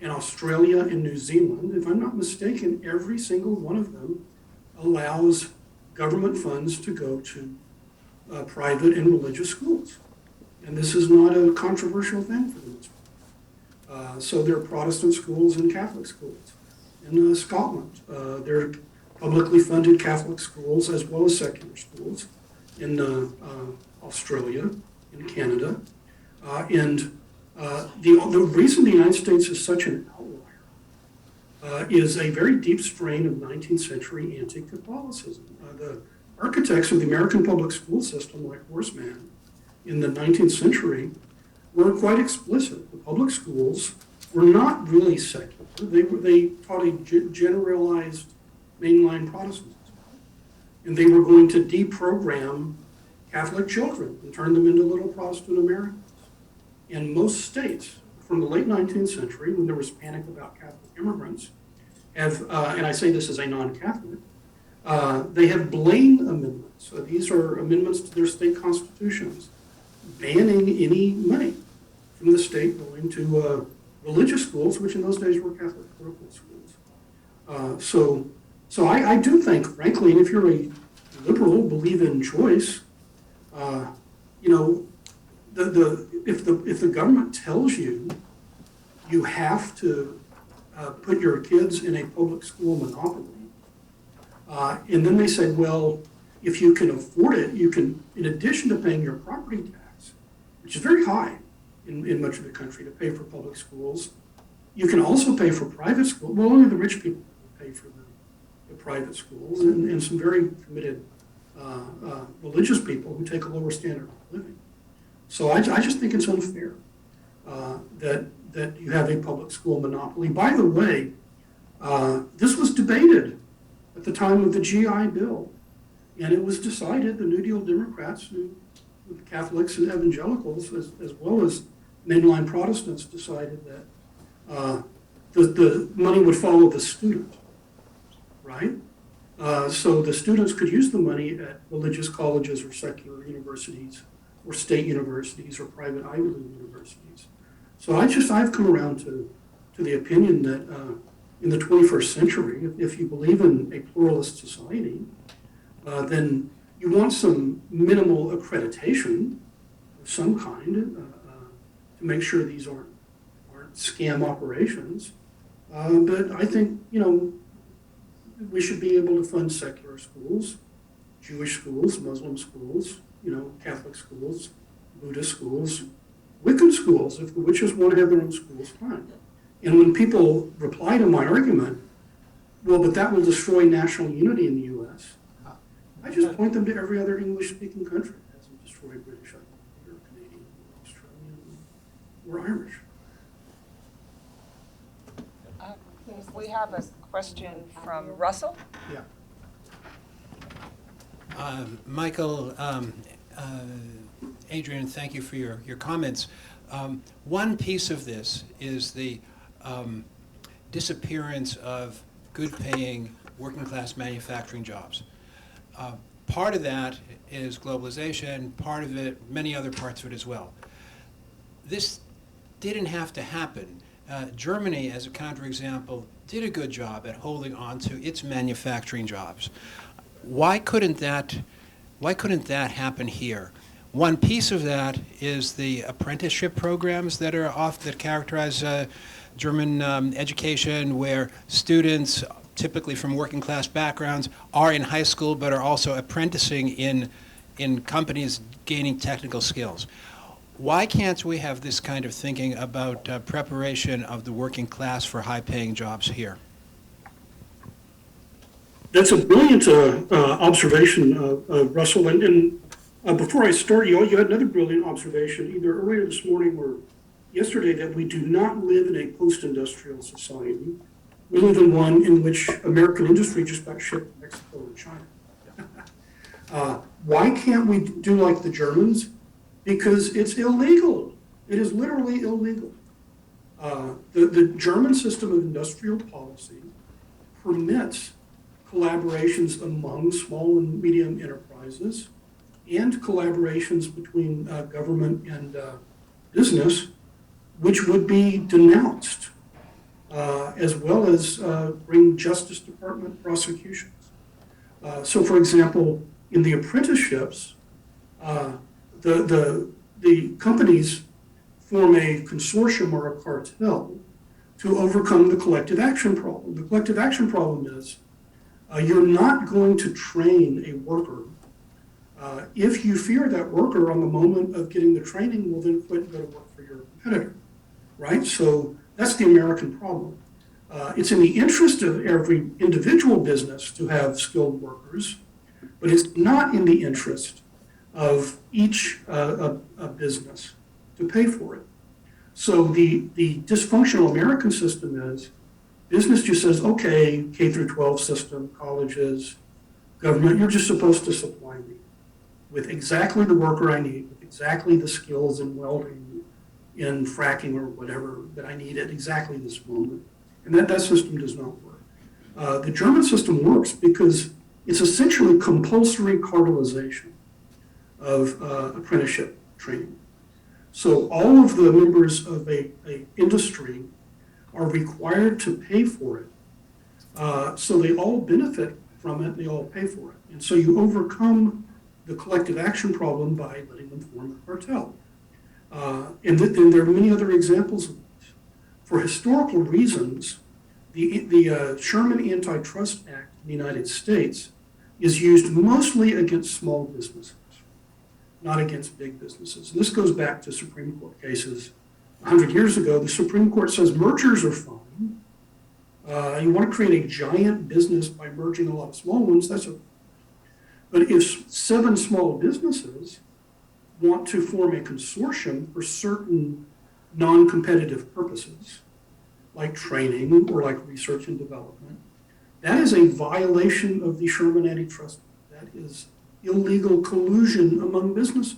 and Australia and New Zealand, if I'm not mistaken, every single one of them allows government funds to go to private and religious schools. And this is not a controversial thing for them. So there are Protestant schools and Catholic schools. In Scotland, there are publicly funded Catholic schools as well as secular schools in Australia, in Canada. The reason the United States is such an outlier is a very deep strain of 19th century anti-Catholicism. The architects of the American public school system, like Horseman, in the 19th century, were quite explicit. The public schools were not really secular. They taught a generalized mainline Protestantism. And they were going to deprogram Catholic children and turn them into little Protestant Americans. In most states, from the late 19th century, when there was panic about Catholic immigrants, and I say this as a non-Catholic, they have Blaine amendments. So these are amendments to their state constitutions, banning any money from the state going to religious schools, which in those days were Catholic parochial schools. So I do think, frankly, and if you're a liberal, believe in choice, if the government tells you you have to put your kids in a public school monopoly, and then they say, well, if you can afford it, you can, in addition to paying your property tax, which is very high in much of the country to pay for public schools, you can also pay for private schools. Well, only the rich people pay for the private schools, and some very committed religious people who take a lower standard of living. So I just think it's unfair that you have a public school monopoly. By the way, this was debated at the time of the GI Bill, and it was decided, the New Deal Democrats, Catholics and evangelicals, as well as mainline Protestants, decided that the money would follow the student, right? So the students could use the money at religious colleges or secular universities or state universities or private Ivy League universities. So I've come around to the opinion that in the 21st century, if you believe in a pluralist society, then you want some minimal accreditation of some kind to make sure these aren't scam operations. But I think, we should be able to fund secular schools, Jewish schools, Muslim schools, Catholic schools, Buddhist schools, Wiccan schools. If the witches want to have their own schools, fine. And when people reply to my argument, well, but that will destroy national unity in the U.S., I just point them to every other English-speaking country that hasn't destroyed British identity, or Canadian, or Australian, or Irish. We have a question from Russell. Yeah. Michael, Adrian, thank you for your comments. One piece of this is the disappearance of good-paying, working-class manufacturing jobs. Part of that is globalization, part of it, many other parts of it as well. This didn't have to happen. Germany, as a counterexample, did a good job at holding on to its manufacturing jobs. Why couldn't that happen here? One piece of that is the apprenticeship programs that characterize German education, where students, typically from working class backgrounds, are in high school but are also apprenticing in companies gaining technical skills. Why can't we have this kind of thinking about preparation of the working class for high-paying jobs here? That's a brilliant observation, Russell. And before I start, you had another brilliant observation, either earlier this morning or yesterday, that we do not live in a post-industrial society. We live in one in which American industry just got shipped to Mexico and China. Why can't we do like the Germans? Because it's illegal. It is literally illegal. The German system of industrial policy permits collaborations among small and medium enterprises and collaborations between government and business, which would be denounced, as well as bring Justice Department prosecutions. So, for example, in the apprenticeships, the companies form a consortium or a cartel to overcome the collective action problem. The collective action problem is you're not going to train a worker if you fear that worker on the moment of getting the training will then quit and go to work for your competitor, right? So that's the American problem. It's in the interest of every individual business to have skilled workers, but it's not in the interest of each business to pay for it. So the dysfunctional American system is business just says, okay, K through 12 system, colleges, government, you're just supposed to supply me with exactly the worker I need, with exactly the skills in welding, in fracking or whatever that I need at exactly this moment. And that system does not work. The German system works because it's essentially compulsory cartelization of apprenticeship training. So all of the members of a industry are required to pay for it. So they all benefit from it, they all pay for it. And so you overcome the collective action problem by letting them form a cartel. And there are many other examples of this. For historical reasons, the Sherman Antitrust Act in the United States is used mostly against small businesses, not against big businesses. And this goes back to Supreme Court cases. 100 years ago, the Supreme Court says mergers are fine. You want to create a giant business by merging a lot of small ones, that's okay. But if 7 small businesses want to form a consortium for certain non-competitive purposes, like training or like research and development, that is a violation of the Sherman Antitrust. That is illegal collusion among businesses.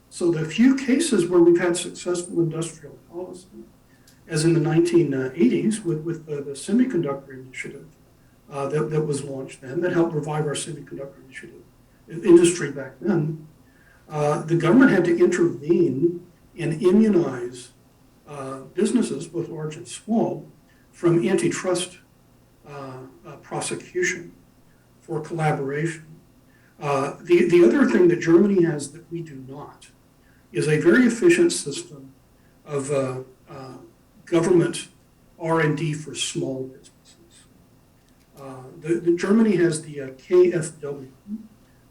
So the few cases where we've had successful industrial policy, as in the 1980s with the semiconductor initiative that was launched then, that helped revive our semiconductor initiative industry back then, the government had to intervene and immunize businesses, both large and small, from antitrust prosecution for collaboration. The other thing that Germany has that we do not is a very efficient system of government R&D for small businesses. Germany has the KfW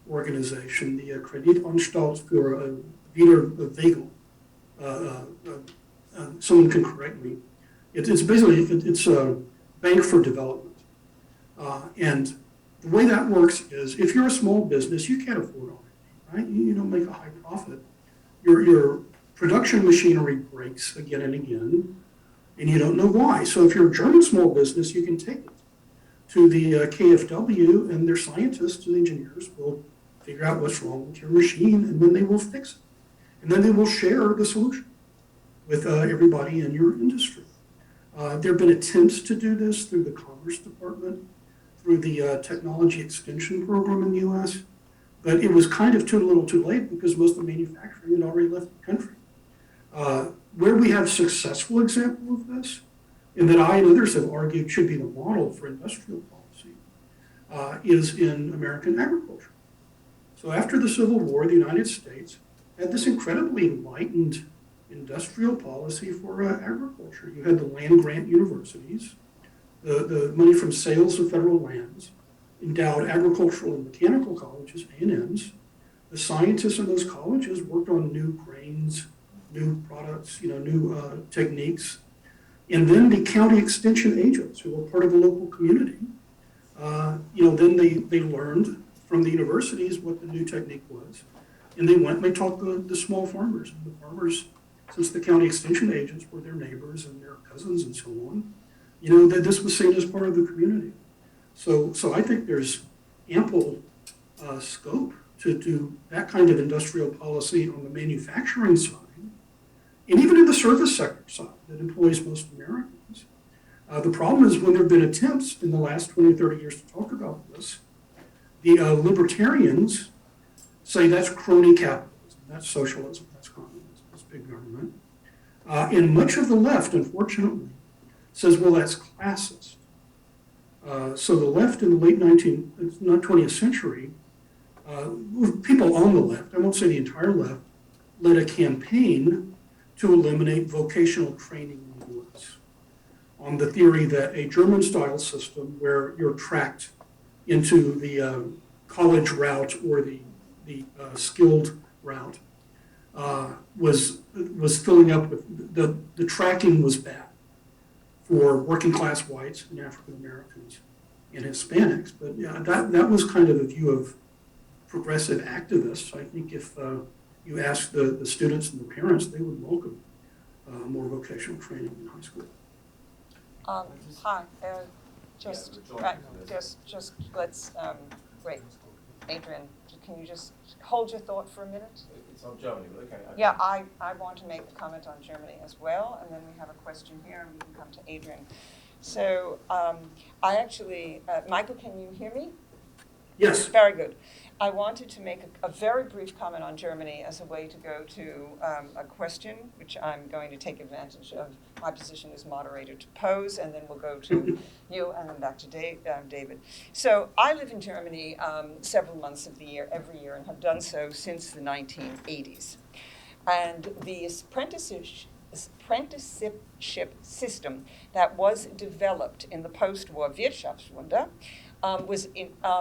organization, the Kreditanstalt für Wiederbewegung. Someone can correct me. It's basically it's a bank for development, and the way that works is if you're a small business, you can't afford R&D, right? You don't make a high profit. Your production machinery breaks again and again, and you don't know why. So if you're a German small business, you can take it to the KfW, and their scientists and engineers will figure out what's wrong with your machine, and then they will fix it. And then they will share the solution with everybody in your industry. There have been attempts to do this through the Commerce Department, through the Technology Extension Program in the US, but it was kind of too little too late because most of the manufacturing had already left the country. Where we have successful example of this, and that I and others have argued should be the model for industrial policy, is in American agriculture. So after the Civil War, the United States had this incredibly enlightened industrial policy for agriculture. You had the land-grant universities, the money from sales of federal lands, endowed agricultural and mechanical colleges, A&Ms. The scientists in those colleges worked on new grains, new products, new techniques. And then the county extension agents who were part of the local community, then they learned from the universities what the new technique was. And they went and they taught the small farmers. And the farmers, since the county extension agents were their neighbors and their cousins and so on, that this was seen as part of the community. So I think there's ample scope to do that kind of industrial policy on the manufacturing side, and even in the service sector side that employs most Americans. The problem is when there have been attempts in the last 20 or 30 years to talk about this, the libertarians say that's crony capitalism, that's socialism, that's communism, that's big government. And much of the left, unfortunately, says, well, that's classist. So the left in the late 20th century, people on the left, I won't say the entire left, led a campaign to eliminate vocational training in the U.S. on the theory that a German-style system where you're tracked into the college route or the skilled route was filling up with, the tracking was bad for working class whites and African Americans and Hispanics. But yeah, that was kind of the view of progressive activists. I think if you ask the students and the parents, they would welcome more vocational training in high school. Hi, just let's, wait, Adrian, can you just hold your thought for a minute? It's on Germany, but okay. Yeah, I want to make a comment on Germany as well, and then we have a question here, and we can come to Adrian. So I actually, Michael, can you hear me? Yes. Very good. I wanted to make a very brief comment on Germany as a way to go to a question, which I'm going to take advantage of my position as moderator to pose, and then we'll go to you and then back to David. So I live in Germany several months of the year, every year, and have done so since the 1980s. And the apprenticeship system that was developed in the post-war Wirtschaftswunder was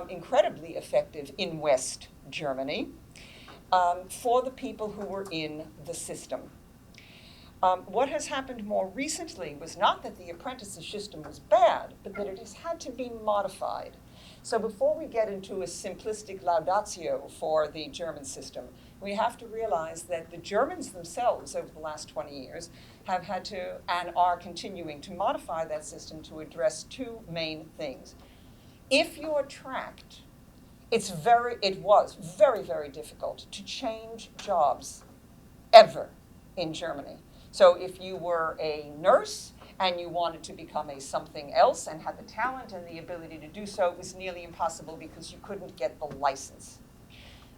incredibly effective in West Germany for the people who were in the system. What has happened more recently was not that the apprenticeship system was bad, but that it has had to be modified. So before we get into a simplistic laudatio for the German system, we have to realize that the Germans themselves over the last 20 years have had to and are continuing to modify that system to address two main things. If you're tracked, it was very, very difficult to change jobs ever in Germany. So if you were a nurse and you wanted to become a something else and had the talent and the ability to do so, it was nearly impossible because you couldn't get the license.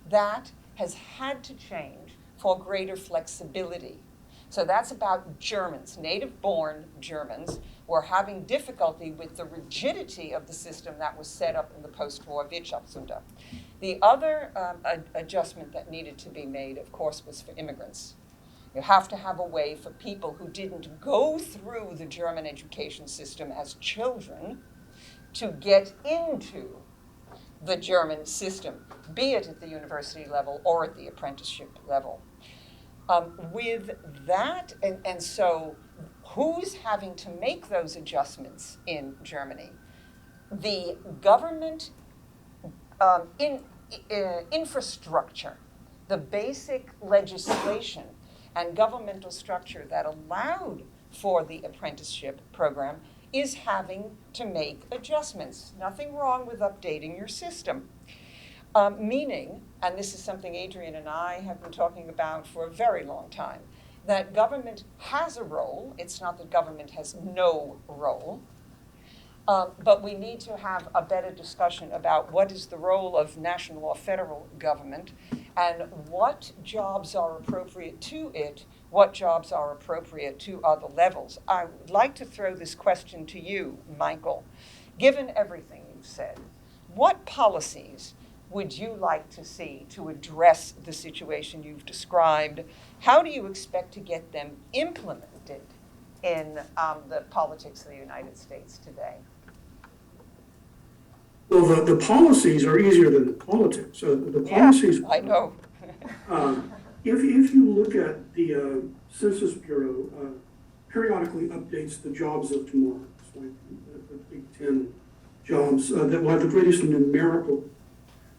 That has had to change for greater flexibility. So that's about Germans, native-born Germans, were having difficulty with the rigidity of the system that was set up in the post-war Wirtschaftswunder. The other adjustment that needed to be made, of course, was for immigrants. You have to have a way for people who didn't go through the German education system as children to get into the German system, be it at the university level or at the apprenticeship level. With that, and so who's having to make those adjustments in Germany? The government infrastructure, the basic legislation and governmental structure that allowed for the apprenticeship program is having to make adjustments. Nothing wrong with updating your system. Meaning, and this is something Adrian and I have been talking about for a very long time, that government has a role. It's not that government has no role. But we need to have a better discussion about what is the role of national or federal government and what jobs are appropriate to it, what jobs are appropriate to other levels. I would like to throw this question to you, Michael. Given everything you've said, what policies would you like to see to address the situation you've described? How do you expect to get them implemented in the politics of the United States today? Well, the policies are easier than the politics. So the policies. I know. If you look at the Census Bureau, periodically updates the jobs of tomorrow. It's like the big 10 jobs that will have the greatest numerical,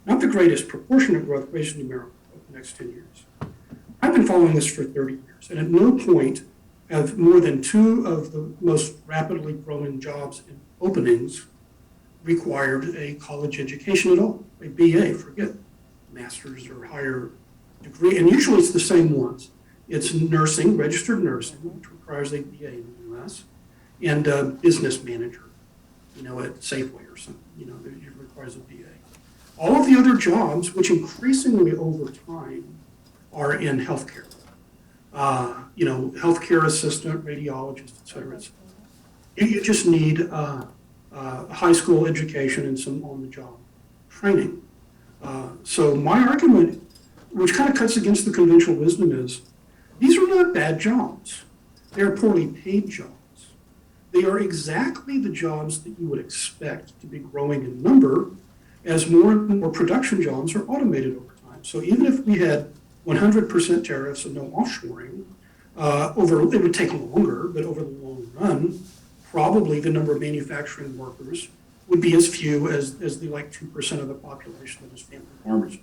not the greatest proportionate growth, greatest numerical over the next 10 years. I've been following this for 30 years, and at no point have more than 2 of the most rapidly growing jobs and openings required a college education at all, a BA, forget master's or higher degree, and usually it's the same ones. It's nursing, registered nursing, which requires a BA in the US, and business manager, at Safeway or something, it requires a BA. All of the other jobs, which increasingly over time are in healthcare, healthcare assistant, radiologist, et cetera. You just need high school education and some on-the-job training. So my argument, which kind of cuts against the conventional wisdom, is these are not bad jobs. They are poorly paid jobs. They are exactly the jobs that you would expect to be growing in number as more and more production jobs are automated over time. So even if we had 100% tariffs and no offshoring, it would take longer, but over the long run, probably the number of manufacturing workers would be as few as the 2% of the population that is family farmers,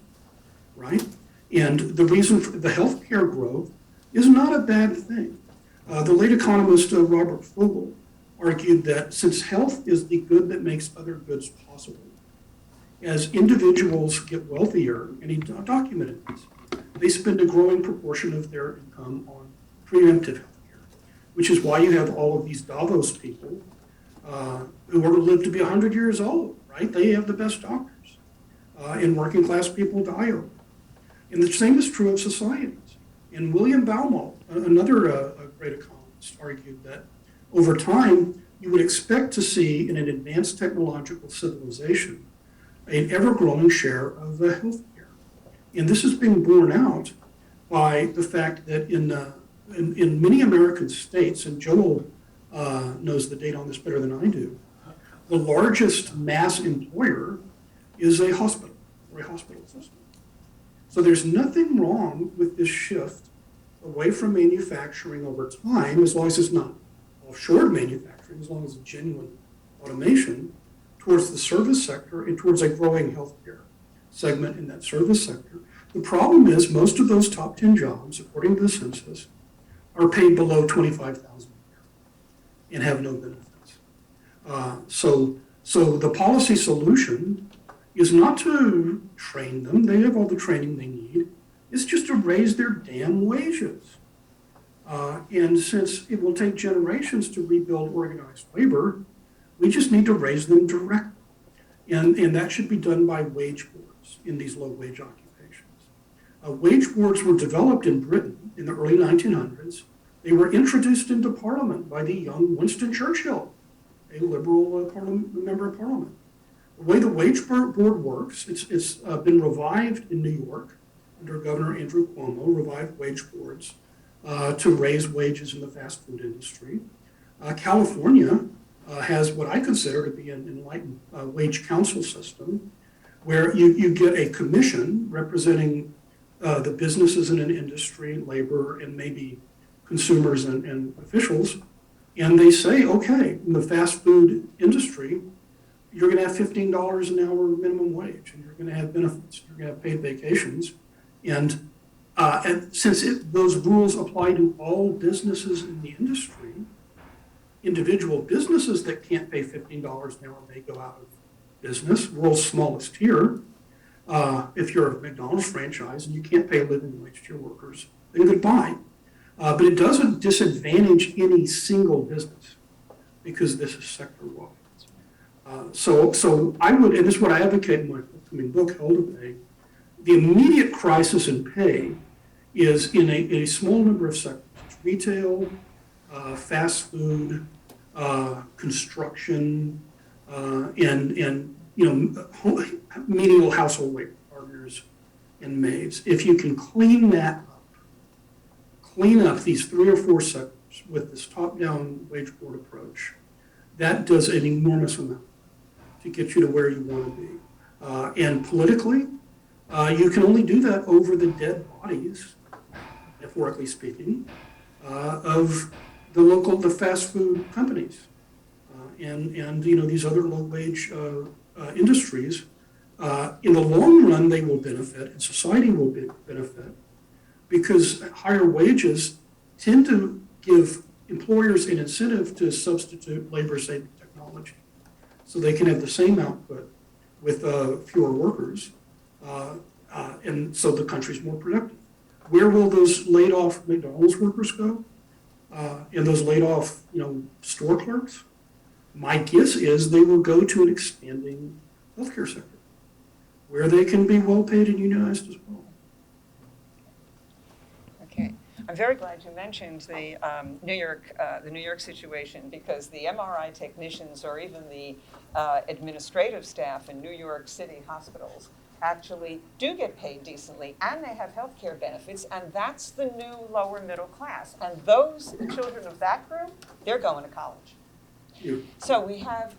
right? And the reason for the healthcare growth is not a bad thing. The late economist Robert Fogel argued that since health is the good that makes other goods possible, as individuals get wealthier, and he documented this, they spend a growing proportion of their income on preemptive health care, which is why you have all of these Davos people who are live to be 100 years old, right? They have the best doctors, and working class people die over. And the same is true of societies. And William Baumol, another great economist, argued that over time, you would expect to see in an advanced technological civilization an ever-growing share of healthcare. And this is being borne out by the fact that in many American states, and Joel knows the data on this better than I do, the largest mass employer is a hospital or a hospital system. So there's nothing wrong with this shift away from manufacturing over time, as long as it's not offshore manufacturing, as long as it's genuine automation, towards the service sector and towards a growing healthcare segment in that service sector. The problem is most of those top 10 jobs, according to the census, are paid below $25,000 a year and have no benefits. So the policy solution is not to train them. They have all the training they need. It's just to raise their damn wages. And since it will take generations to rebuild organized labor, we just need to raise them directly. And that should be done by wage boards in these low-wage occupations. Wage boards were developed in Britain in the early 1900s. They were introduced into Parliament by the young Winston Churchill, a liberal member of Parliament. The way the wage board works, it's been revived in New York under Governor Andrew Cuomo, revived wage boards to raise wages in the fast food industry. California has what I consider to be an enlightened wage council system, where you get a commission representing the businesses in an industry, labor, and maybe consumers and officials, and they say, okay, in the fast food industry, you're going to have $15 an hour minimum wage, and you're going to have benefits, you're going to have paid vacations, and since those rules apply to all businesses in the industry, individual businesses that can't pay $15 an hour may go out of business, world's smallest here. If you're a McDonald's franchise and you can't pay a living wage to your workers, then goodbye. But it doesn't disadvantage any single business because this is sector-wide. So I would, and this is what I advocate in my upcoming book, Hell to Pay. The immediate crisis in pay is in a small number of sectors: retail, fast food, construction, and menial household labor, gardeners and maids. If you can clean up these 3 or 4 sectors with this top-down wage board approach, that does an enormous amount to get you to where you want to be. And politically, you can only do that over the dead bodies, metaphorically speaking, of the fast food companies and these other low-wage industries. In the long run, they will benefit, and society will benefit, because higher wages tend to give employers an incentive to substitute labor-saving technology, so they can have the same output with fewer workers, and so the country's more productive. Where will those laid-off McDonald's workers go? And those laid-off, store clerks? My guess is they will go to an expanding healthcare sector, where they can be well-paid and unionized as well. Okay. I'm very glad you mentioned the New York situation, because the MRI technicians or even the administrative staff in New York City hospitals actually do get paid decently, and they have health care benefits, and that's the new lower middle class. And the children of that group, they're going to college. So we have,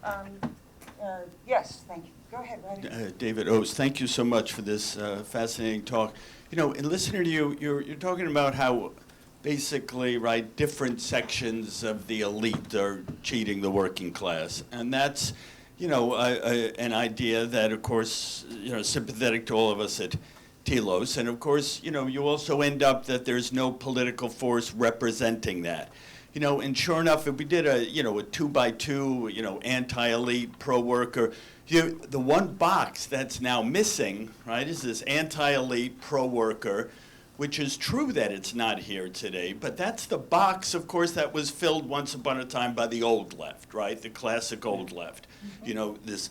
yes, thank you. Go ahead, right. David Oates, thank you so much for this fascinating talk. In listening to you, you're talking about how basically, right, different sections of the elite are cheating the working class. And that's, an idea that, of course, sympathetic to all of us at Telos. And of course, you also end up that there's no political force representing that. And sure enough, if we did a 2x2, anti-elite, pro-worker, the one box that's now missing, right, is this anti-elite, pro-worker, which is true that it's not here today, but that's the box, of course, that was filled once upon a time by the old left, right, the classic old left, this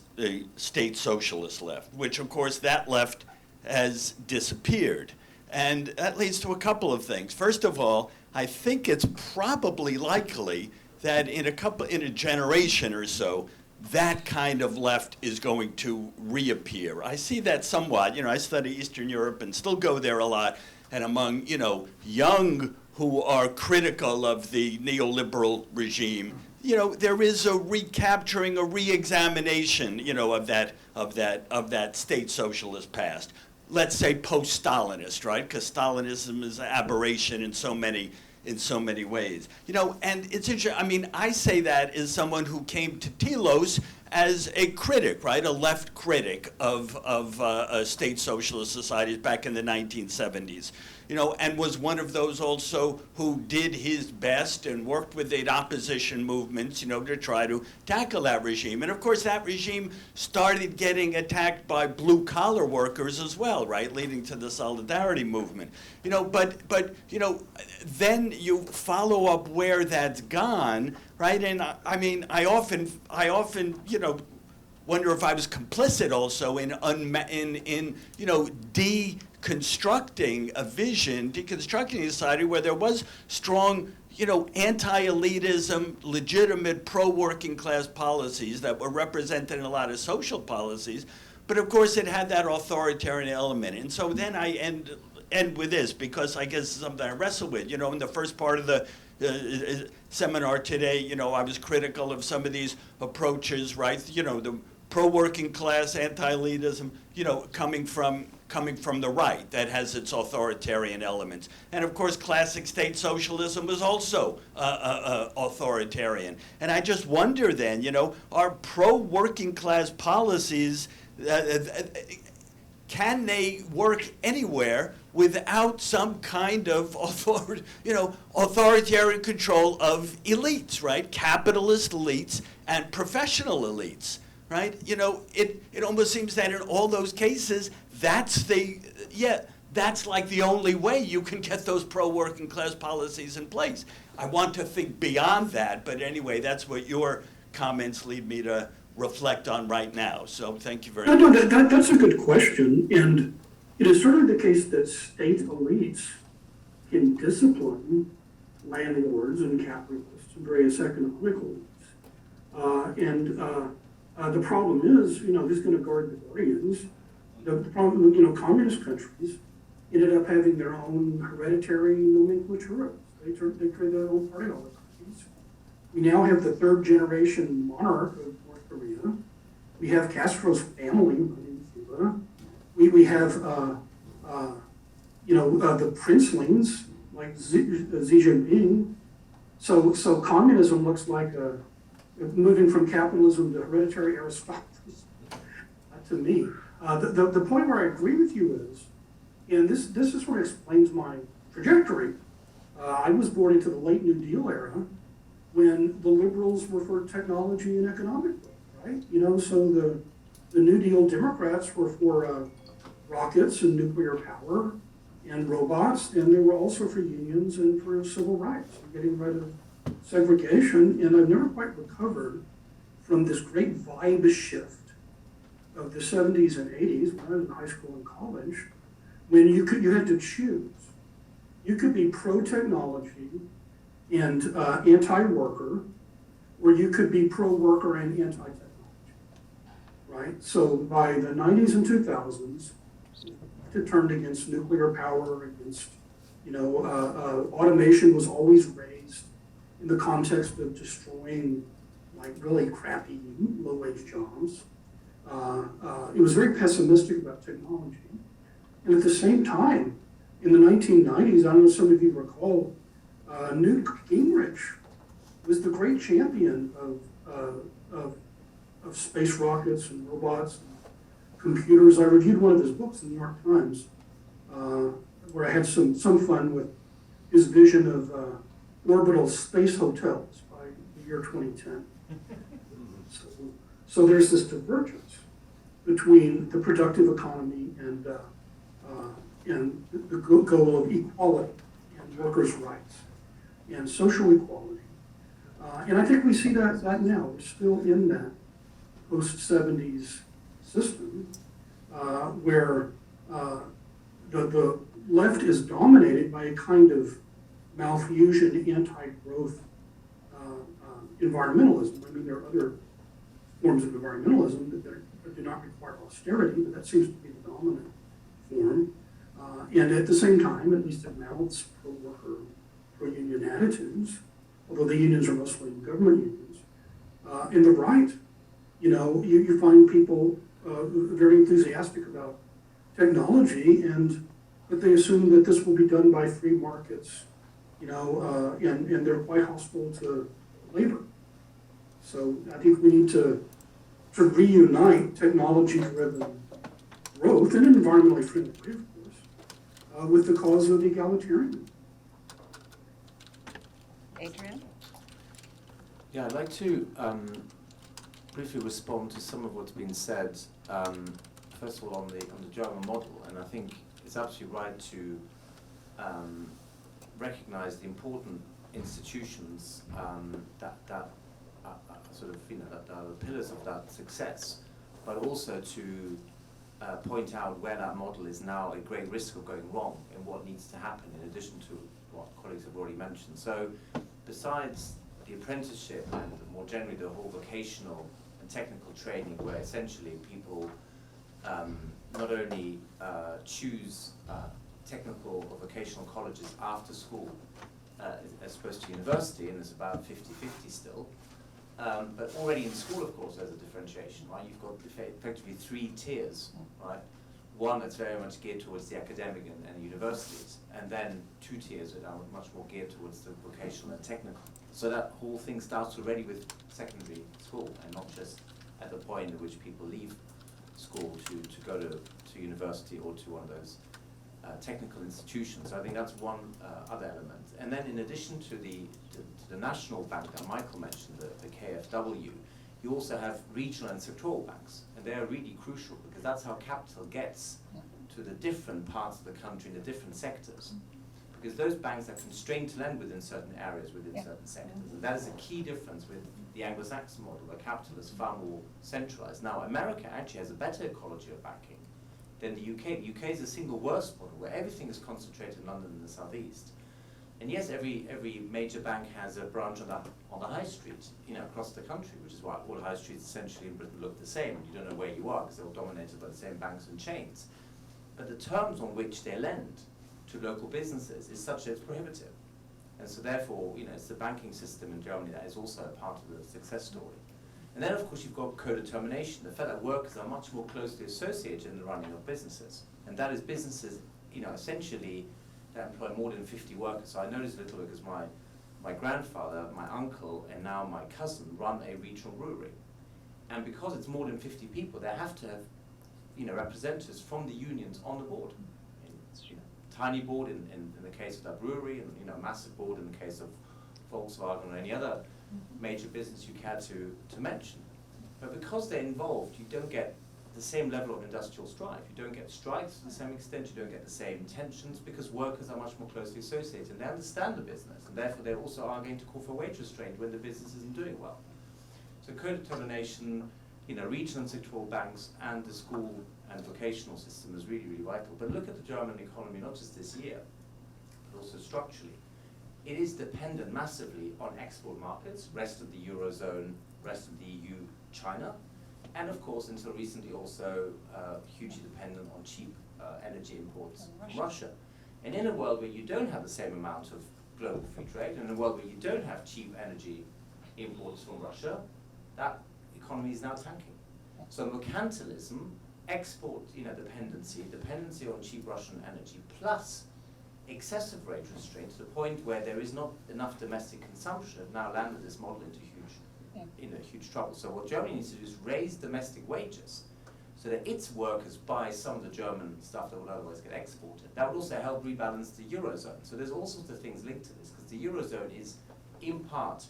state socialist left, which, of course, that left has disappeared. And that leads to a couple of things. First of all, I think it's probably likely that in a generation or so, that kind of left is going to reappear. I see that somewhat. I study Eastern Europe and still go there a lot. And among, young who are critical of the neoliberal regime, there is a recapturing, a re-examination, of that state socialist past. Let's say post-Stalinist, right? Because Stalinism is an aberration in so many ways. And it's interesting. I say that as someone who came to Telos as a critic, right? A left critic of state socialist societies back in the 1970s. And was one of those also who did his best and worked with the opposition movements, to try to tackle that regime. And of course, that regime started getting attacked by blue-collar workers as well, right, leading to the Solidarity movement. But then you follow up where that's gone, right? And I often wonder if I was complicit also in deconstructing a vision, deconstructing a society where there was strong, anti-elitism, legitimate pro-working class policies that were represented in a lot of social policies, but of course it had that authoritarian element. And so then I end with this, because I guess it's something I wrestle with. In the first part of the seminar today, I was critical of some of these approaches, right? The pro-working class, anti-elitism, coming from the right, that has its authoritarian elements. And of course, classic state socialism was also authoritarian. And I just wonder then, are pro-working class policies, can they work anywhere without some kind of authoritarian control of elites, right? Capitalist elites and professional elites. right? You know, it almost seems that in all those cases, that's like the only way you can get those pro-working class policies in place. I want to think beyond that, but anyway, that's what your comments lead me to reflect on right now. So thank you very much. No, that's a good question, and it is certainly the case that state elites can discipline landlords and capitalists and various economic elites. The problem is, you know, who's going to guard the guardians? The problem, you know, communist countries ended up having their own hereditary nomenclature. They created their own party oligarchies. We now have the third generation monarch of North Korea. We have Castro's family in Cuba. We have, the princelings like Xi Jinping. So communism looks like moving from capitalism to hereditary aristocracy, to me. The point where I agree with you is, and this is what explains my trajectory. I was born into the late New Deal era when the liberals were for technology and economic growth, right? You know, so the New Deal Democrats were for rockets and nuclear power and robots, and they were also for unions and for civil rights, and getting rid of segregation. And I've never quite recovered from this great vibe shift of the 70s and 80s when I was in high school and college, when you had to choose. You could be pro-technology and anti-worker, or you could be pro-worker and anti-technology, right? So by the 90s and 2000s, it turned against nuclear power, against, automation was always raised in the context of destroying like really crappy low-wage jobs. It was very pessimistic about technology. And at the same time, in the 1990s, I don't know if some of you recall, Newt Gingrich was the great champion of space rockets and robots and computers. I reviewed one of his books in the New York Times, where I had some fun with his vision of orbital space hotels by the year 2010. So there's this divergence between the productive economy and the goal of equality and workers' rights and social equality. And I think we see that now. We're still in that post-70s system where the left is dominated by a kind of malfusion, anti-growth environmentalism. I mean, there are other forms of environmentalism that do not require austerity, but that seems to be the dominant form. And at the same time, at least it mounts pro-worker, pro-union attitudes, although the unions are mostly government unions. In the right, you find people very enthusiastic about technology, but they assume that this will be done by free markets, and they're quite hostile to labor. So I think we need to reunite technology-driven growth in an environmentally friendly way, of course, with the cause of egalitarianism. Adrian? Yeah, I'd like to briefly respond to some of what's been said. First of all, on the German model, and I think it's absolutely right to recognize the important institutions that are sort of that are the pillars of that success, but also to point out where that model is now at great risk of going wrong and what needs to happen in addition to what colleagues have already mentioned. So besides the apprenticeship and more generally the whole vocational and technical training, where essentially people not only choose technical or vocational colleges after school as opposed to university, and it's about 50-50 still, but already in school, of course, there's a differentiation, right? You've got effectively 3 tiers, right? One that's very much geared towards the academic and universities, and then 2 tiers that are much more geared towards the vocational and technical. So that whole thing starts already with secondary school, and not just at the point at which people leave school to go to university or to one of those technical institutions. So I think that's one other element. And then in addition to the national bank that Michael mentioned, the KfW, you also have regional and sectoral banks, and they are really crucial because that's how capital gets to the different parts of the country in the different sectors. Because those banks are constrained to lend within certain areas, within certain sectors. And that is a key difference with the Anglo-Saxon model, where capital is far more centralized. Now, America actually has a better ecology of banking than the UK. The UK is the single worst model, where everything is concentrated in London and the southeast. And yes, every major bank has a branch on the high street, across the country, which is why all high streets essentially in Britain look the same. You don't know where you are because they're all dominated by the same banks and chains. But the terms on which they lend to local businesses is such that it's prohibitive. And so therefore, it's the banking system in Germany that is also a part of the success story. And then of course you've got co-determination, the fact that workers are much more closely associated in the running of businesses. And that is businesses, essentially that employ more than 50 workers. So I know this a little because my grandfather, my uncle, and now my cousin run a regional brewery. And because it's more than 50 people, they have to have representatives from the unions on the board. It's, tiny board in the case of that brewery, and a massive board in the case of Volkswagen or any other major business you care to mention. But because they're involved, you don't get the same level of industrial strife. You don't get strikes to the same extent, you don't get the same tensions, because workers are much more closely associated and they understand the business, and therefore they also are going to call for wage restraint when the business isn't doing well. So co-determination, regional and sectoral banks and the school and vocational system is really, really vital. But look at the German economy, not just this year, but also structurally. It is dependent massively on export markets, rest of the Eurozone, rest of the EU, China, and of course, until recently also hugely dependent on cheap energy imports from Russia. And in a world where you don't have the same amount of global free trade, and in a world where you don't have cheap energy imports from Russia, that economy is now tanking. So mercantilism, export dependency on cheap Russian energy, plus excessive rate restraint to the point where there is not enough domestic consumption, have now landed this model into huge trouble. So what Germany needs to do is raise domestic wages so that its workers buy some of the German stuff that would otherwise get exported. That would also help rebalance the Eurozone. So there's all sorts of things linked to this, because the Eurozone is in part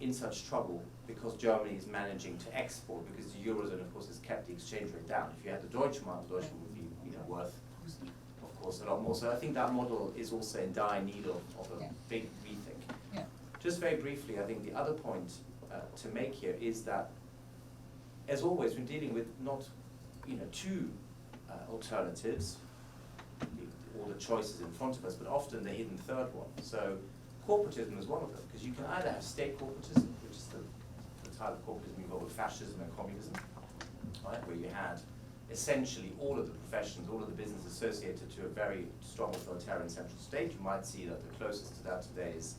in such trouble because Germany is managing to export, because the Eurozone, of course, has kept the exchange rate down. If you had the Deutschmark, the Deutschmark would be worth, of course, a lot more. So I think that model is also in dire need of a big rethink. Yeah. Just very briefly, I think the other point to make here is that, as always, we're dealing with not two alternatives, all the choices in front of us, but often the hidden third one. So corporatism is one of them, because you can either have state corporatism, which is the type of corporatism you got with fascism and communism, right, where you had essentially all of the professions, all of the business associated to a very strong authoritarian central state. You might see that the closest to that today is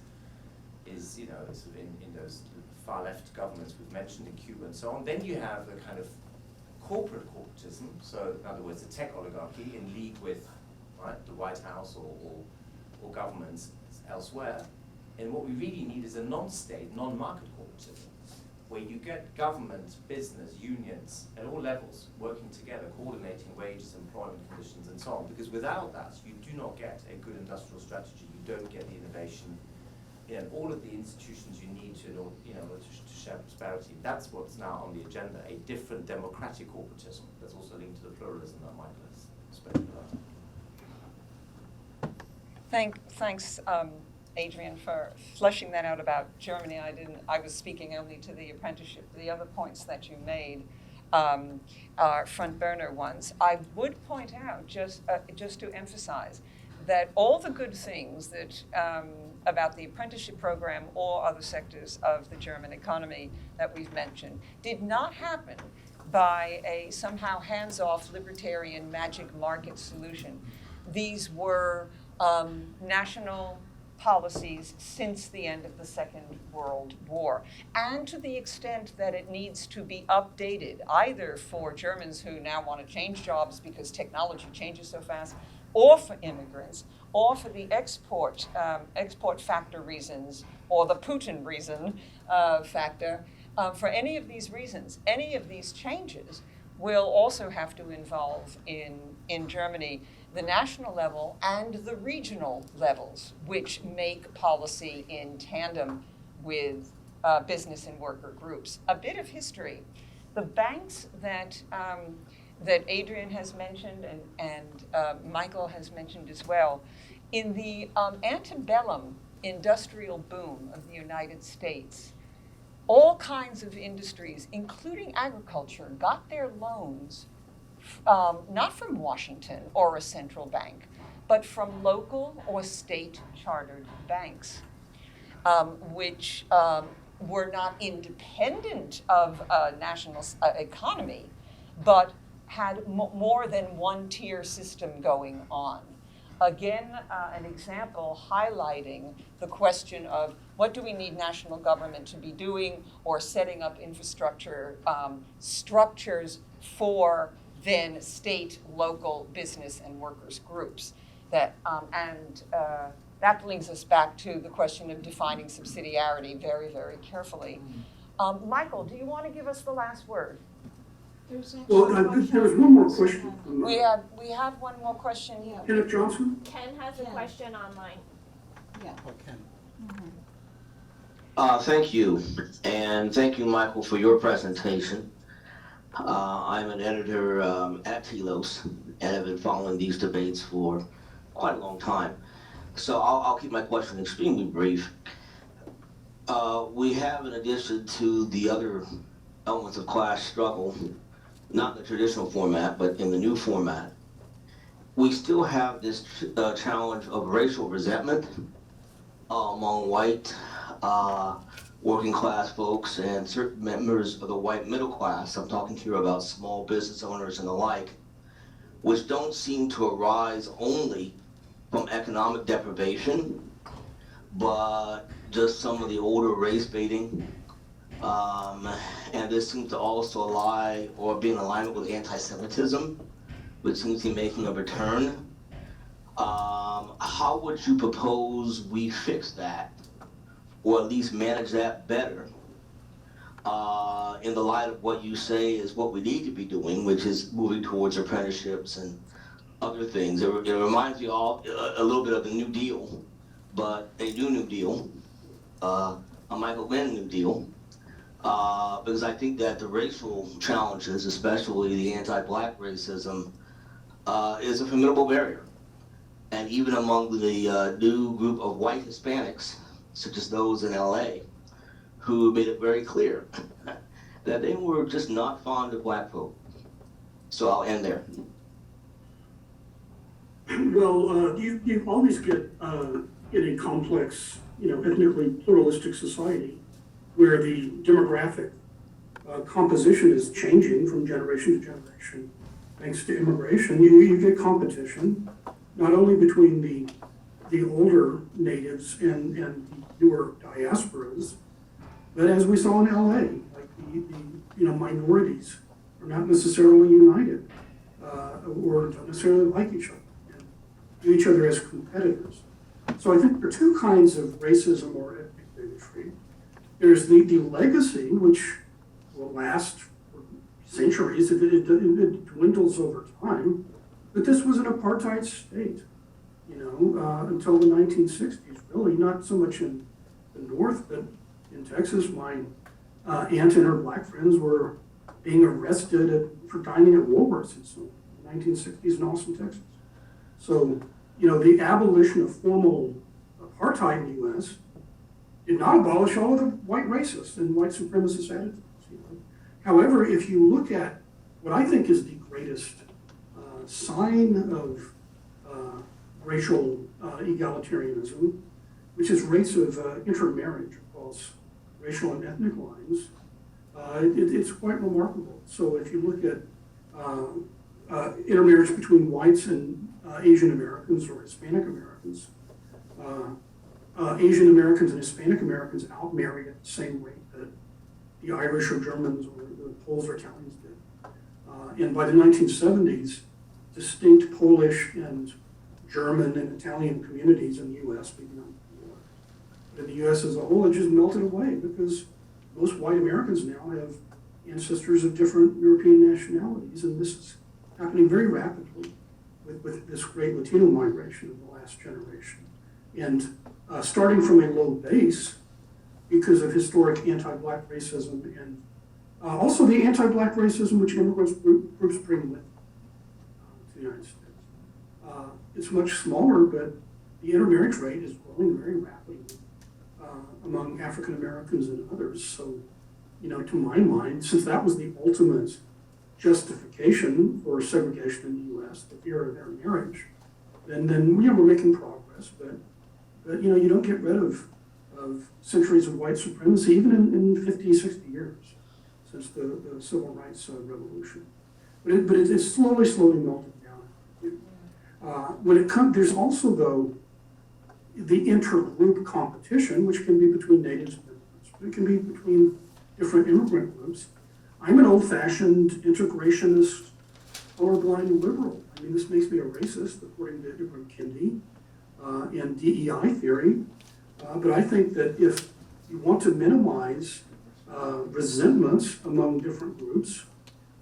sort of in those far left governments we've mentioned in Cuba and so on. Then you have a kind of corporatism, so in other words, the tech oligarchy in league with the White House or governments elsewhere. And what we really need is a non-state, non-market corporatism, where you get government, business, unions at all levels working together, coordinating wages, employment conditions, and so on. Because without that, you do not get a good industrial strategy. You don't get the innovation and all of the institutions you need to share prosperity. That's what's now on the agenda, a different democratic corporatism that's also linked to the pluralism that Michael has spoken about. Thanks, Adrian, for fleshing that out about Germany. I was speaking only to the apprenticeship. The other points that you made are front burner ones. I would point out, just to emphasize, that all the good things that about the apprenticeship program or other sectors of the German economy that we've mentioned did not happen by a somehow hands-off libertarian magic market solution. These were national policies since the end of the Second World War. And to the extent that it needs to be updated, either for Germans who now want to change jobs because technology changes so fast, or for immigrants, or for the export factor reasons, or the Putin reason factor, for any of these reasons, any of these changes will also have to involve in Germany the national level and the regional levels, which make policy in tandem with business and worker groups. A bit of history. The banks that Adrian has mentioned and Michael has mentioned as well, in the antebellum industrial boom of the United States, all kinds of industries, including agriculture, got their loans not from Washington or a central bank, but from local or state chartered banks, which were not independent of a national economy, but had more than one tier system going on. Again, an example highlighting the question of what do we need national government to be doing, or setting up infrastructure structures for then state, local business and workers groups. That brings us back to the question of defining subsidiarity very, very carefully. Michael, do you want to give us the last word? Well, there was one more question. We have one more question here. Kenneth Johnson? Ken has a question online. Thank you, and thank you, Michael, for your presentation. I'm an editor at Telos, and have been following these debates for quite a long time. So I'll keep my question extremely brief. We have, in addition to the other elements of class struggle, not in the traditional format, but in the new format, we still have this challenge of racial resentment among white working class folks and certain members of the white middle class. I'm talking here about small business owners and the like, which don't seem to arise only from economic deprivation, but just some of the older race baiting. And this seems to also lie or be in alignment with anti-Semitism, which seems to be making a return. How would you propose we fix that, or at least manage that better, in the light of what you say is what we need to be doing, which is moving towards apprenticeships and other things? It reminds me a little bit of the New Deal, but a New Deal, a Michael Glenn New Deal, because I think that the racial challenges, especially the anti-black racism, is a formidable barrier. And even among the new group of white Hispanics, such as those in LA, who made it very clear that they were just not fond of black folk. So I'll end there. Well, you always get in a complex, ethnically pluralistic society where the demographic composition is changing from generation to generation. Thanks to immigration, you get competition, not only between the older natives and the newer diasporas, but as we saw in LA, like the minorities are not necessarily united or don't necessarily like each other and view each other as competitors. So I think there are two kinds of racism or ethnic bigotry. There's the legacy, which will last for centuries. It dwindles over time. But this was an apartheid state, until the 1960s, really, not so much in the North, but in Texas. My aunt and her black friends were being arrested for dining at Woolworths in the 1960s in Austin, Texas. So, the abolition of formal apartheid in the U.S. did not abolish all of the white racist and white supremacist attitudes. However, if you look at what I think is the greatest sign of racial egalitarianism, which is rates of intermarriage across racial and ethnic lines, it's quite remarkable. So if you look at intermarriage between whites and Asian Americans or Hispanic Americans, Asian Americans and Hispanic Americans outmarry at the same rate that the Irish or Germans or the Poles or Italians did. And by the 1970s, distinct Polish and German and Italian communities in the U.S. began to war. But in the U.S. as a whole, it just melted away because most white Americans now have ancestors of different European nationalities, and this is happening very rapidly with this great Latino migration of the last generation. And starting from a low base, because of historic anti-black racism and also the anti-black racism which immigrants groups bring with to the United States. It's much smaller, but the intermarriage rate is growing very rapidly among African Americans and others. So, to my mind, since that was the ultimate justification for segregation in the U.S., the fear of intermarriage, then we're making progress. But you don't get rid of centuries of white supremacy, even in 50, 60 years since the civil rights revolution. But it's slowly melting down. When it comes, there's also, though, the intergroup competition, which can be between natives and immigrants, but it can be between different immigrant groups. I'm an old-fashioned integrationist, colorblind liberal. I mean, this makes me a racist, according to Ibram Kendi and DEI theory. But I think that if you want to minimize resentments among different groups,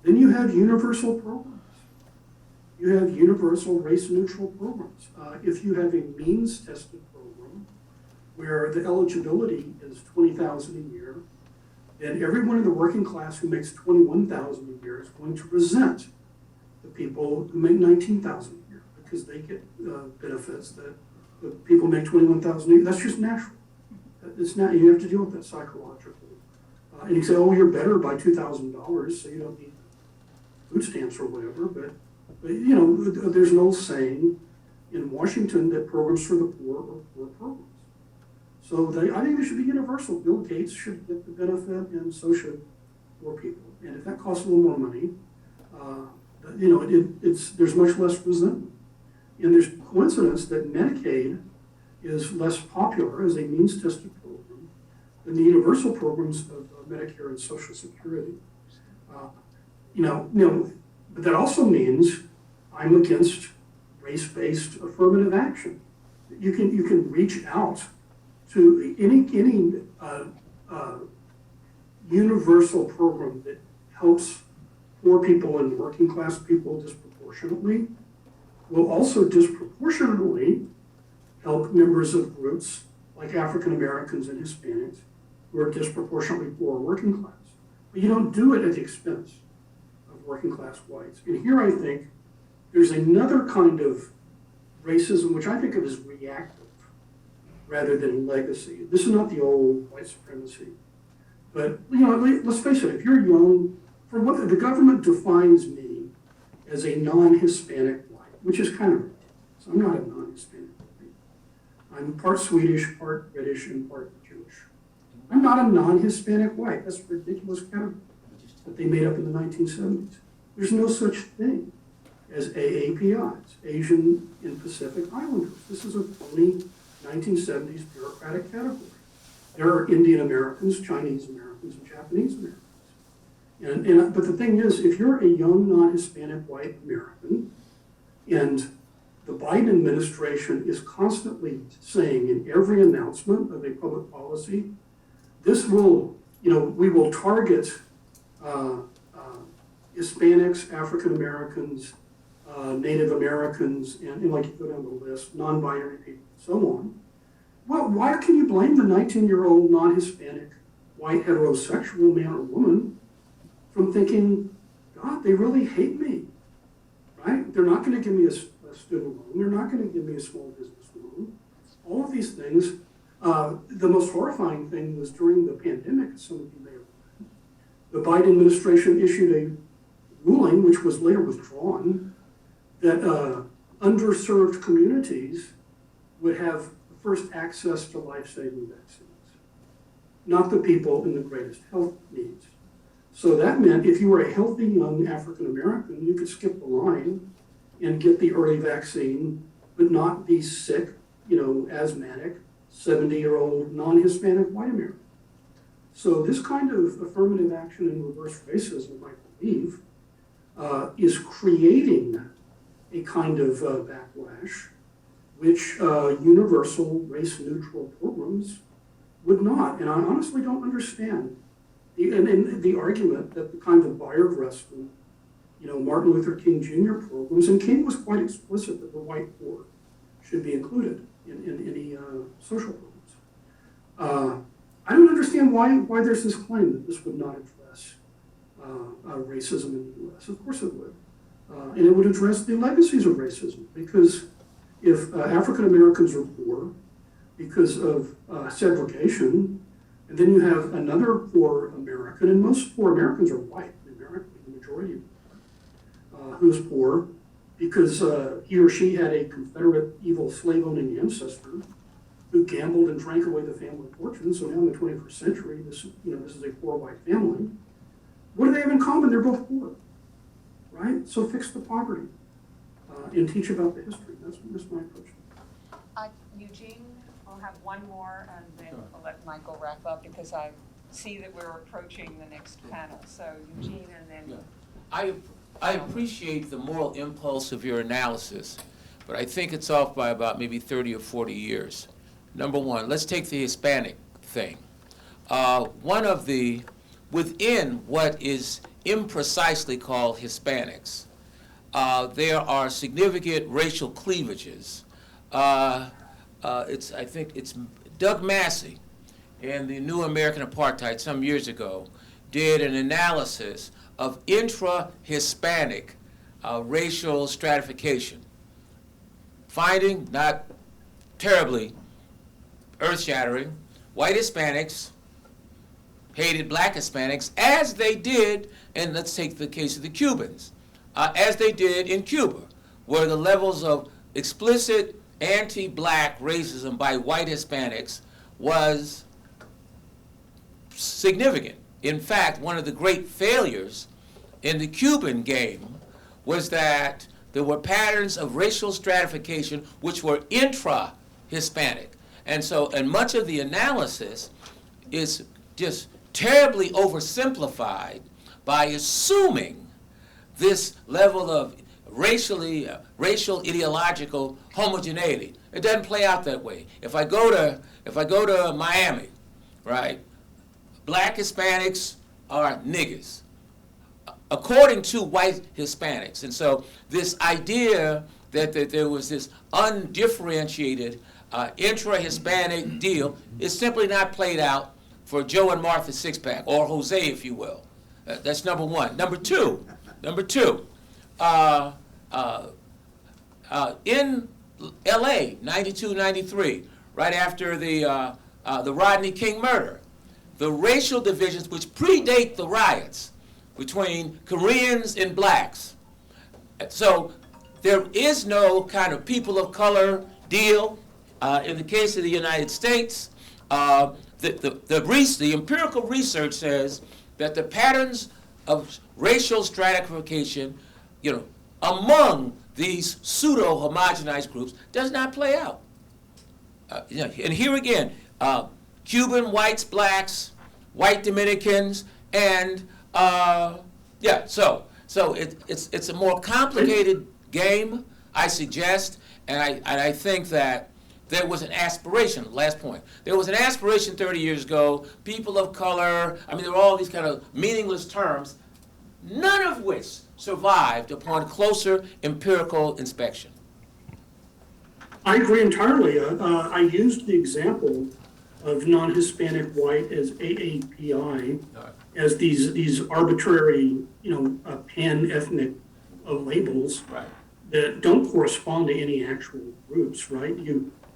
then you have universal programs. You have universal race-neutral programs. If you have a means-tested program where the eligibility is $20,000 a year, then everyone in the working class who makes $21,000 a year is going to resent the people who make $19,000 a year because they get benefits that the people make $21,000 a year. That's just natural. It's not. You have to deal with that psychologically. And you say, oh, you're better by $2,000, so you don't need food stamps or whatever. But there's an old saying in Washington that programs for the poor are poor programs. So I think they should be universal. Bill Gates should get the benefit, and so should poor people. And if that costs a little more money, there's much less resentment. And there's coincidence that Medicaid is less popular as a means-tested program than the universal programs of Medicare and Social Security. But that also means I'm against race-based affirmative action. You can reach out to any universal program that helps poor people and working class people disproportionately will also disproportionately help members of groups like African Americans and Hispanics who are disproportionately poor working class. But you don't do it at the expense of working class whites. And here I think there's another kind of racism which I think of as reactive rather than legacy. This is not the old white supremacy. But let's face it, if you're young, from what the government defines me as a non-Hispanic white, which is kind of, so I'm not a non-Hispanic white. I'm part Swedish, part British, and part Jewish. I'm not a non-Hispanic white. That's a ridiculous category that they made up in the 1970s. There's no such thing as AAPIs, Asian and Pacific Islanders. This is a phony 1970s bureaucratic category. There are Indian Americans, Chinese Americans, and Japanese Americans. But the thing is, if you're a young non-Hispanic white American, and the Biden administration is constantly saying in every announcement of a public policy, this will, we will target Hispanics, African Americans, Native Americans, and like you go down the list, non-binary people, so on. Well, why can you blame the 19-year-old non-Hispanic white heterosexual man or woman from thinking, God, they really hate me, right? They're not going to give me a student loan. They're not going to give me a small business loan. All of these things. The most horrifying thing was during the pandemic, as some of you may have read, the Biden administration issued a ruling, which was later withdrawn, that underserved communities would have first access to life-saving vaccines, not the people in the greatest health needs. So that meant if you were a healthy young African American, you could skip the line and get the early vaccine, but not be sick, asthmatic, 70-year-old non-Hispanic white American. So this kind of affirmative action and reverse racism, I believe, is creating a kind of backlash which universal race-neutral programs would not. And I honestly don't understand the argument that the kind of Bayard-Rustin, Martin Luther King Jr. programs, and King was quite explicit that the white poor should be included in any social programs. I don't understand why there's this claim that this would not address racism in the U.S. Of course it would. And it would address the legacies of racism, because if African Americans are poor because of segregation, and then you have another poor American, and most poor Americans are white, the majority of them, who's poor because he or she had a Confederate evil slave-owning ancestor who gambled and drank away the family fortune. So now in the 21st century, this is a poor white family. What do they have in common? They're both poor, right? So fix the poverty and teach about the history. That's my approach. Eugene, I'll have one more, and then I'll let Michael wrap up, because I see that we're approaching the next panel. So Eugene, and then... Yeah. I appreciate the moral impulse of your analysis, but I think it's off by about maybe 30 or 40 years. Number one, let's take the Hispanic thing. Within what is imprecisely called Hispanics, there are significant racial cleavages. I think it's Doug Massey in the New American Apartheid some years ago did an analysis of intra-Hispanic racial stratification, finding, not terribly earth-shattering, white Hispanics hated black Hispanics, as they did, and let's take the case of the Cubans, as they did in Cuba, where the levels of explicit anti-black racism by white Hispanics was significant. In fact, one of the great failures in the Cuban game was that there were patterns of racial stratification which were intra-Hispanic. And much of the analysis is just terribly oversimplified by assuming this level of racial ideological homogeneity. It doesn't play out that way. If I go to Miami, right, black Hispanics are niggers, according to white Hispanics. And so this idea that there was this undifferentiated intra-Hispanic deal is simply not played out for Joe and Martha Sixpack, or Jose, if you will. That's number one. Number two, in L.A., 92, 93, right after the Rodney King murder, the racial divisions which predate the riots between Koreans and blacks. So there is no kind of people of color deal. In the case of the United States, the empirical research says that the patterns of racial stratification, among these pseudo-homogenized groups does not play out. And here again, Cuban whites, blacks, white Dominicans, and so it's a more complicated game, I suggest, and I think that there was an aspiration, last point, there was an aspiration 30 years ago, people of color, there were all these kind of meaningless terms, none of which survived upon closer empirical inspection. I agree entirely. I used the example of non-Hispanic white as AAPI, as these arbitrary, pan-ethnic labels that don't correspond to any actual groups, right?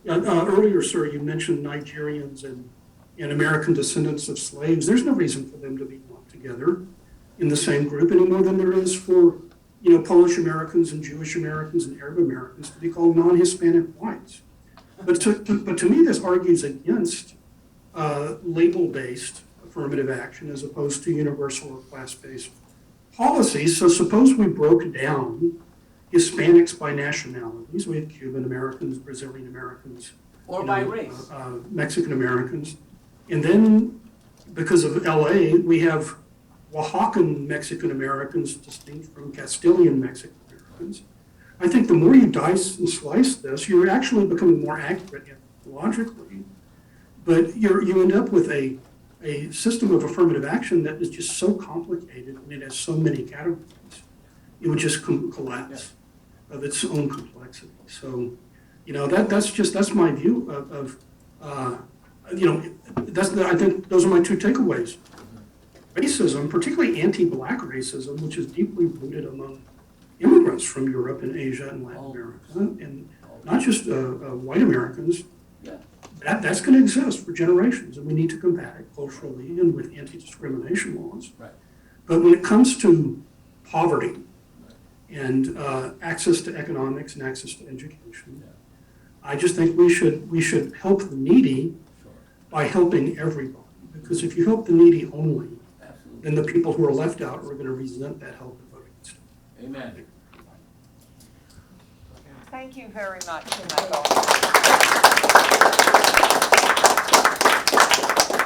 Earlier, sir, you mentioned Nigerians and American descendants of slaves. There's no reason for them to be lumped together in the same group any more than there is for, Polish Americans and Jewish Americans and Arab Americans to be called non-Hispanic whites. But to me, this argues against label-based affirmative action as opposed to universal or class-based policies. So suppose we broke down Hispanics by nationalities. We have Cuban Americans, Brazilian Americans, or by race, Mexican Americans, and then because of LA, we have Oaxacan Mexican Americans distinct from Castilian Mexican Americans. I think the more you dice and slice this, you're actually becoming more accurate logically, but you end up with a system of affirmative action that is just so complicated and it has so many categories, it would just collapse of its own complexity. So, that's my view of I think those are my two takeaways. Racism, particularly anti-black racism, which is deeply rooted among immigrants from Europe and Asia and Latin America, and not just white Americans, that's going to exist for generations, and we need to combat it culturally and with anti-discrimination laws. Right. But when it comes to poverty and access to economics and access to education, I just think we should help the needy by helping everybody. Because if you help the needy only, then the people who are left out are going to resent that help and vote against it. Amen. Thank you very much, Michael.